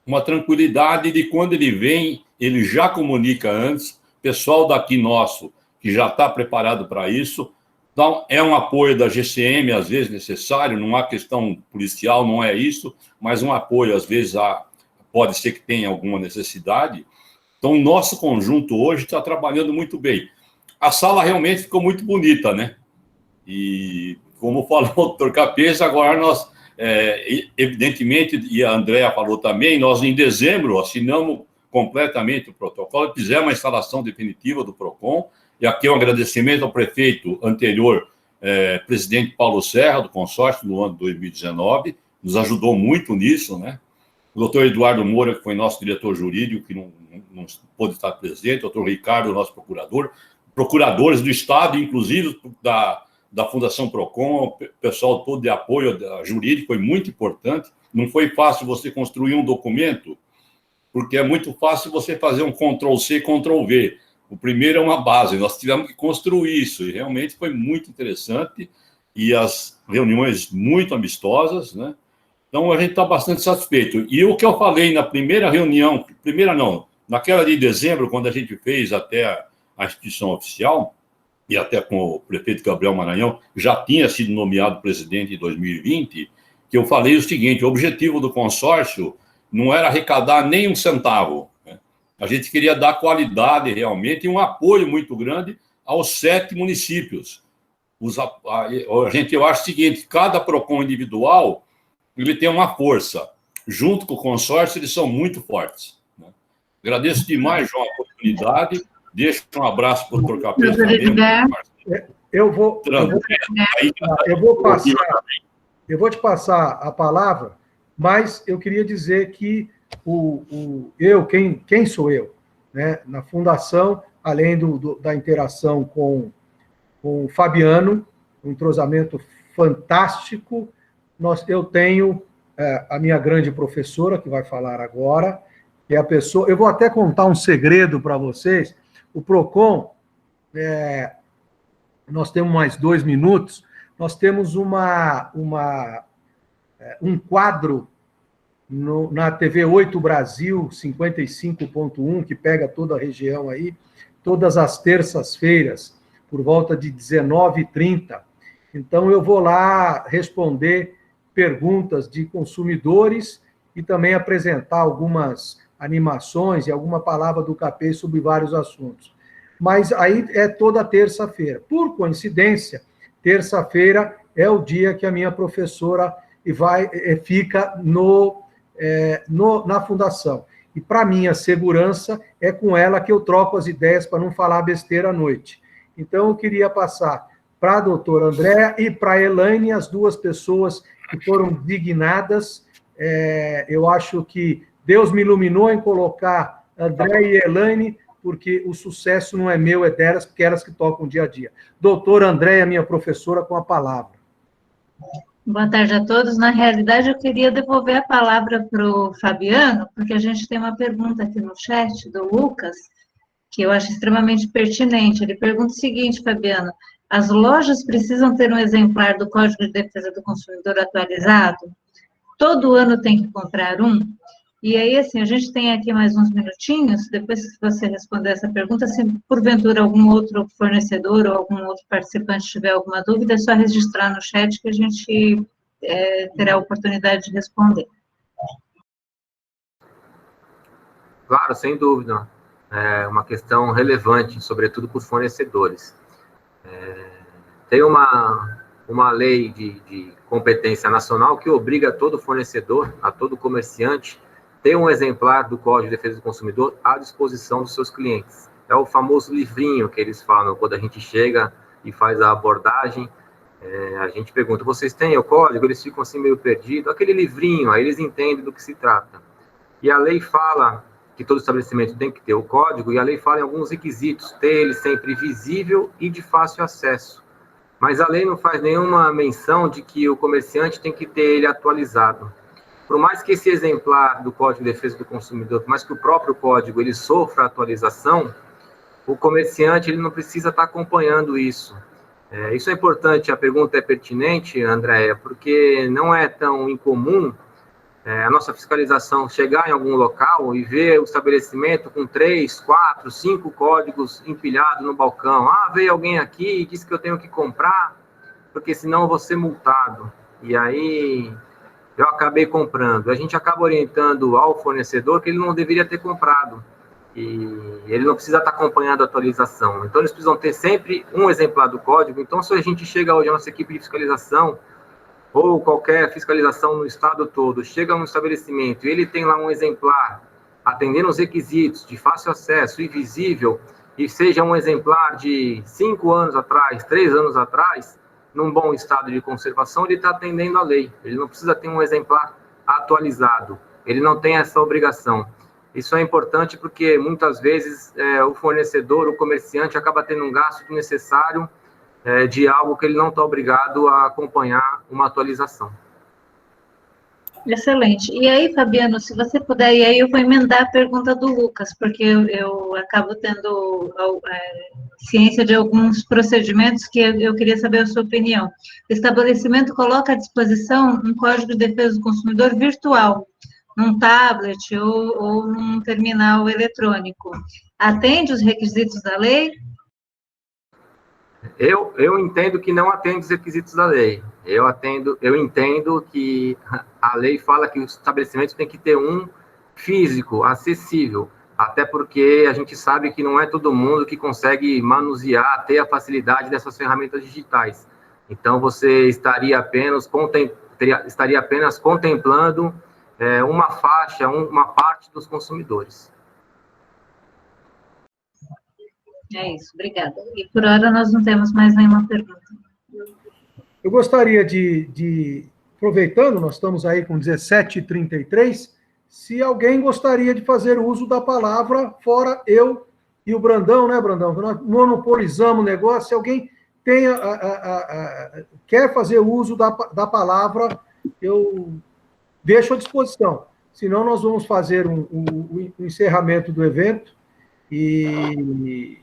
uma tranquilidade de quando ele vem, ele já comunica antes, pessoal daqui nosso, que já está preparado para isso. Então, é um apoio da GCM, às vezes necessário, não há questão policial, não é isso, mas um apoio, às vezes, pode ser que tenha alguma necessidade. Então, o nosso conjunto hoje está trabalhando muito bem. A sala realmente ficou muito bonita, né? E, como falou o doutor Capês, agora nós, evidentemente, e a Andréa falou também, nós em dezembro assinamos completamente o protocolo, fizemos a instalação definitiva do PROCON, e aqui um agradecimento ao prefeito anterior, presidente Paulo Serra, do consórcio, no ano de 2019, nos ajudou muito nisso, né? O doutor Eduardo Moura, que foi nosso diretor jurídico, que não pôde estar presente, o doutor Ricardo, nosso procurador, procuradores do Estado, inclusive da Fundação PROCON, o pessoal todo de apoio jurídico, foi muito importante. Não foi fácil você construir um documento, porque é muito fácil você fazer um Ctrl-C, Ctrl-V. O primeiro é uma base, nós tivemos que construir isso, e realmente foi muito interessante, e as reuniões muito amistosas, né? Então, a gente está bastante satisfeito. E o que eu falei na primeira reunião, naquela de dezembro, quando a gente fez até a instituição oficial, e até com o prefeito Gabriel Maranhão, já tinha sido nomeado presidente em 2020, que eu falei o seguinte: o objetivo do consórcio não era arrecadar nem um centavo, né? A gente queria dar qualidade realmente e um apoio muito grande aos 7 municípios. Eu acho o seguinte: cada PROCON individual ele tem uma força. Junto com o consórcio, eles são muito fortes, né? Agradeço demais, João, a oportunidade. Deixo um abraço para o doutor Capês também. Eu vou te passar a palavra, mas eu queria dizer que quem sou eu, né? Na Fundação, além da interação com o Fabiano, um entrosamento fantástico, eu tenho a minha grande professora, que vai falar agora, que é a pessoa... Eu vou até contar um segredo para vocês. O PROCON, nós temos mais 2 minutos, nós temos um quadro na TV 8 Brasil 55.1, que pega toda a região aí, todas as terças-feiras, por volta de 19h30. Então, eu vou lá responder perguntas de consumidores e também apresentar algumas animações e alguma palavra do Capês sobre vários assuntos. Mas aí é toda terça-feira. Por coincidência, terça-feira é o dia que a minha professora fica na Fundação. E, para minha segurança, é com ela que eu troco as ideias para não falar besteira à noite. Então, eu queria passar para a doutora Andréa e para a Elaine, as 2 pessoas que foram dignadas. Eu acho que Deus me iluminou em colocar Andréa e Elaine, porque o sucesso não é meu, é delas, porque elas que tocam o dia a dia. Doutora Andréa, minha professora, com a palavra. Boa tarde a todos. Na realidade, eu queria devolver a palavra para o Fabiano, porque a gente tem uma pergunta aqui no chat do Lucas, que eu acho extremamente pertinente. Ele pergunta o seguinte, Fabiano: as lojas precisam ter um exemplar do Código de Defesa do Consumidor atualizado? Todo ano tem que comprar um? E aí, assim, a gente tem aqui mais uns minutinhos, depois que você responder essa pergunta, se porventura algum outro fornecedor ou algum outro participante tiver alguma dúvida, é só registrar no chat que a gente terá a oportunidade de responder. Claro, sem dúvida. É uma questão relevante, sobretudo para os fornecedores. Tem uma lei de competência nacional que obriga todo fornecedor, a todo comerciante, ter um exemplar do Código de Defesa do Consumidor à disposição dos seus clientes. É o famoso livrinho que eles falam quando a gente chega e faz a abordagem, a gente pergunta, vocês têm o código? Eles ficam assim meio perdidos, aquele livrinho, aí eles entendem do que se trata. E a lei fala que todo estabelecimento tem que ter o código, e a lei fala em alguns requisitos, ter ele sempre visível e de fácil acesso. Mas a lei não faz nenhuma menção de que o comerciante tem que ter ele atualizado. Por mais que esse exemplar do Código de Defesa do Consumidor, por mais que o próprio código ele sofra atualização, o comerciante ele não precisa estar acompanhando isso. Isso é importante, a pergunta é pertinente, Andréia, porque não é tão incomum a nossa fiscalização chegar em algum local e ver o estabelecimento com 3, 4, 5 códigos empilhados no balcão. Veio alguém aqui e disse que eu tenho que comprar, porque senão eu vou ser multado. E aí eu acabei comprando. A gente acaba orientando ao fornecedor que ele não deveria ter comprado. E ele não precisa estar acompanhando a atualização. Então, eles precisam ter sempre um exemplar do código. Então, se a gente chega hoje, a nossa equipe de fiscalização, ou qualquer fiscalização no estado todo, chega a um estabelecimento e ele tem lá um exemplar, atendendo os requisitos de fácil acesso e visível, e seja um exemplar de 5 anos atrás, 3 anos atrás, num bom estado de conservação, ele está atendendo a lei. Ele não precisa ter um exemplar atualizado. Ele não tem essa obrigação. Isso é importante porque, muitas vezes, o fornecedor, o comerciante, acaba tendo um gasto desnecessário de algo que ele não está obrigado a acompanhar uma atualização. Excelente. E aí, Fabiano, se você puder, e aí eu vou emendar a pergunta do Lucas, porque eu acabo tendo ciência de alguns procedimentos que eu queria saber a sua opinião. O estabelecimento coloca à disposição um Código de Defesa do Consumidor virtual, num tablet ou num terminal eletrônico. Atende os requisitos da lei? Eu entendo que não atende os requisitos da lei. Eu entendo que a lei fala que os estabelecimentos têm que ter um físico, acessível, até porque a gente sabe que não é todo mundo que consegue manusear, ter a facilidade dessas ferramentas digitais. Então, você estaria apenas contemplando uma faixa, uma parte dos consumidores. É isso, obrigada. E por hora nós não temos mais nenhuma pergunta. Eu gostaria aproveitando, nós estamos aí com 17h33, se alguém gostaria de fazer uso da palavra, fora eu e o Brandão, né, Brandão? Nós monopolizamos o negócio, se alguém quer fazer uso da palavra, eu deixo à disposição. Senão, nós vamos fazer o encerramento do evento e...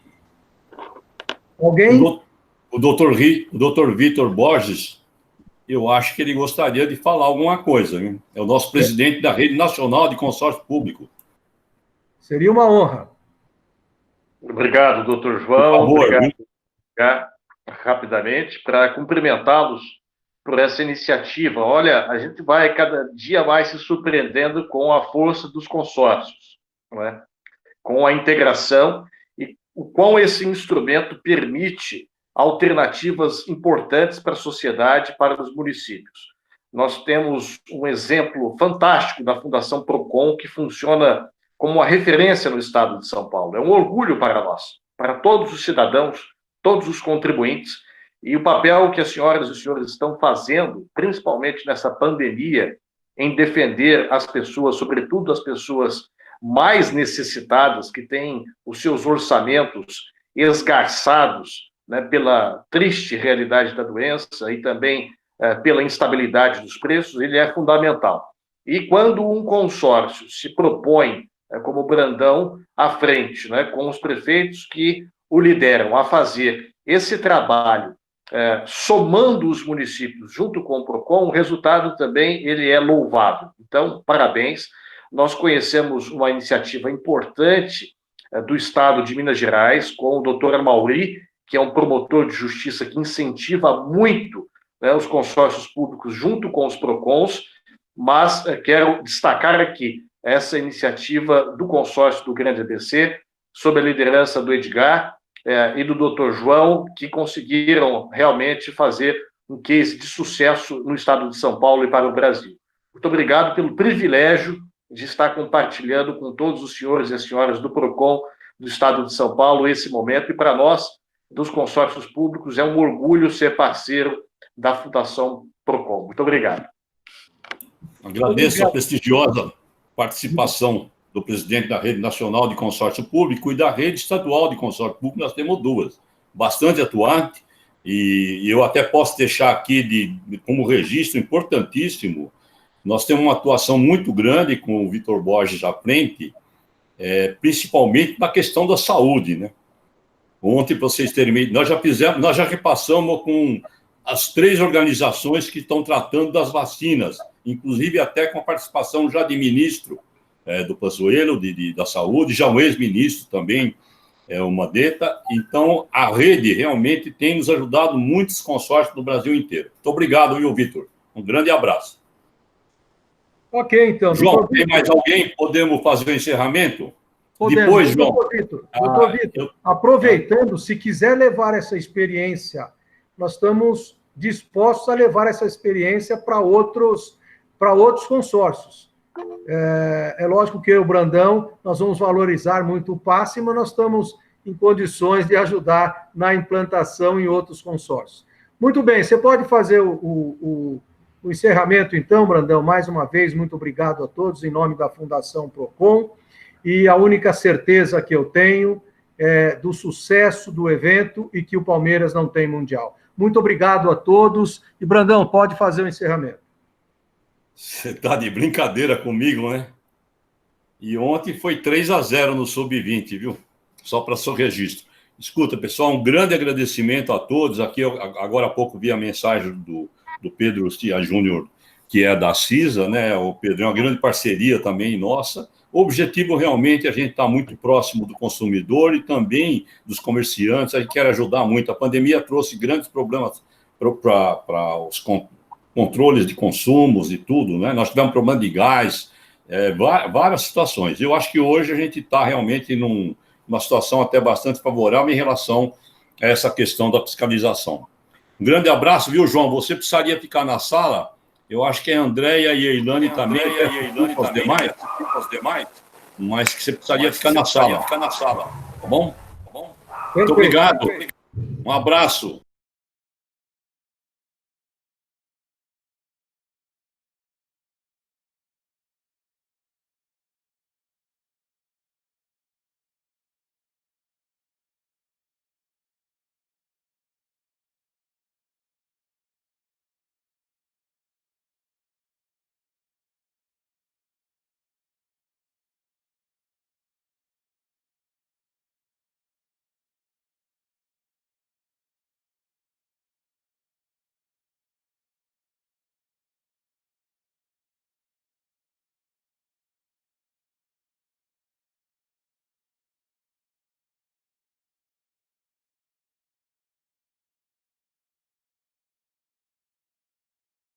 Alguém? O doutor Vitor Borges, eu acho que ele gostaria de falar alguma coisa, hein? É o nosso presidente da Rede Nacional de Consórcio Público. Seria uma honra. Obrigado, doutor João. Obrigado. Rapidamente, para cumprimentá-los por essa iniciativa. Olha, a gente vai cada dia mais se surpreendendo com a força dos consórcios, não é? Com a integração e o quão esse instrumento permite alternativas importantes para a sociedade, para os municípios. Nós temos um exemplo fantástico da Fundação Procon, que funciona como uma referência no estado de São Paulo. É um orgulho para nós, para todos os cidadãos, todos os contribuintes, e o papel que as senhoras e os senhores estão fazendo, principalmente nessa pandemia, em defender as pessoas, sobretudo as pessoas mais necessitadas, que têm os seus orçamentos esgarçados, né, pela triste realidade da doença e também pela instabilidade dos preços, ele é fundamental. E quando um consórcio se propõe, como o Brandão, à frente, né, com os prefeitos que o lideram a fazer esse trabalho, somando os municípios junto com o PROCON, o resultado também ele é louvável. Então, parabéns. Nós conhecemos uma iniciativa importante do Estado de Minas Gerais, com o doutor Amauri, que é um promotor de justiça que incentiva muito, né, os consórcios públicos junto com os PROCONs, mas quero destacar aqui essa iniciativa do consórcio do Grande ABC, sob a liderança do Edgar e do doutor João, que conseguiram realmente fazer um case de sucesso no estado de São Paulo e para o Brasil. Muito obrigado pelo privilégio de estar compartilhando com todos os senhores e as senhoras do PROCON do estado de São Paulo esse momento, e para nós dos consórcios públicos. É um orgulho ser parceiro da Fundação Procon. Muito obrigado. Agradeço a prestigiosa participação do presidente da Rede Nacional de Consórcio Público e da Rede Estadual de Consórcio Público. Nós temos duas, bastante atuante, e eu até posso deixar aqui como registro importantíssimo. Nós temos uma atuação muito grande com o Vitor Borges à frente, principalmente na questão da saúde, né? Ontem, para vocês terem medo, nós já repassamos com as 3 organizações que estão tratando das vacinas, inclusive até com a participação já de ministro do Pazuello, da Saúde, já um ex-ministro também, o Mandetta. Então, a rede realmente tem nos ajudado muitos consórcios no Brasil inteiro. Muito obrigado, viu, Vitor? Um grande abraço. Ok, então. João, tem mais alguém? Podemos fazer o encerramento? Podemos. Depois, João. Doutor Vitor, aproveitando, se quiser levar essa experiência, nós estamos dispostos a levar essa experiência para outros consórcios. É lógico que o Brandão, nós vamos valorizar muito o passe, mas nós estamos em condições de ajudar na implantação em outros consórcios. Muito bem, você pode fazer o encerramento, então, Brandão. Mais uma vez, muito obrigado a todos, em nome da Fundação Procon, e a única certeza que eu tenho é do sucesso do evento e que o Palmeiras não tem Mundial. Muito obrigado a todos, e, Brandão, pode fazer o encerramento. Você está de brincadeira comigo, né? E ontem foi 3-0 no Sub-20, viu? Só para seu registro. Escuta, pessoal, um grande agradecimento a todos. Aqui, agora há pouco, vi a mensagem do Pedro Cia Júnior, que é da CISA, né? O Pedro é uma grande parceria também nossa. O objetivo, realmente, é a gente estar muito próximo do consumidor e também dos comerciantes. A gente quer ajudar muito. A pandemia trouxe grandes problemas para os controles de consumos e tudo, né? Nós tivemos problema de gás, várias situações. Eu acho que hoje a gente está realmente numa situação até bastante favorável em relação a essa questão da fiscalização. Um grande abraço, viu, João? Você precisaria ficar na sala. Eu acho que a Andréia e a Ilane também, os demais, mas que você precisaria ficar na sala. Tá bom? Muito obrigado. Um abraço.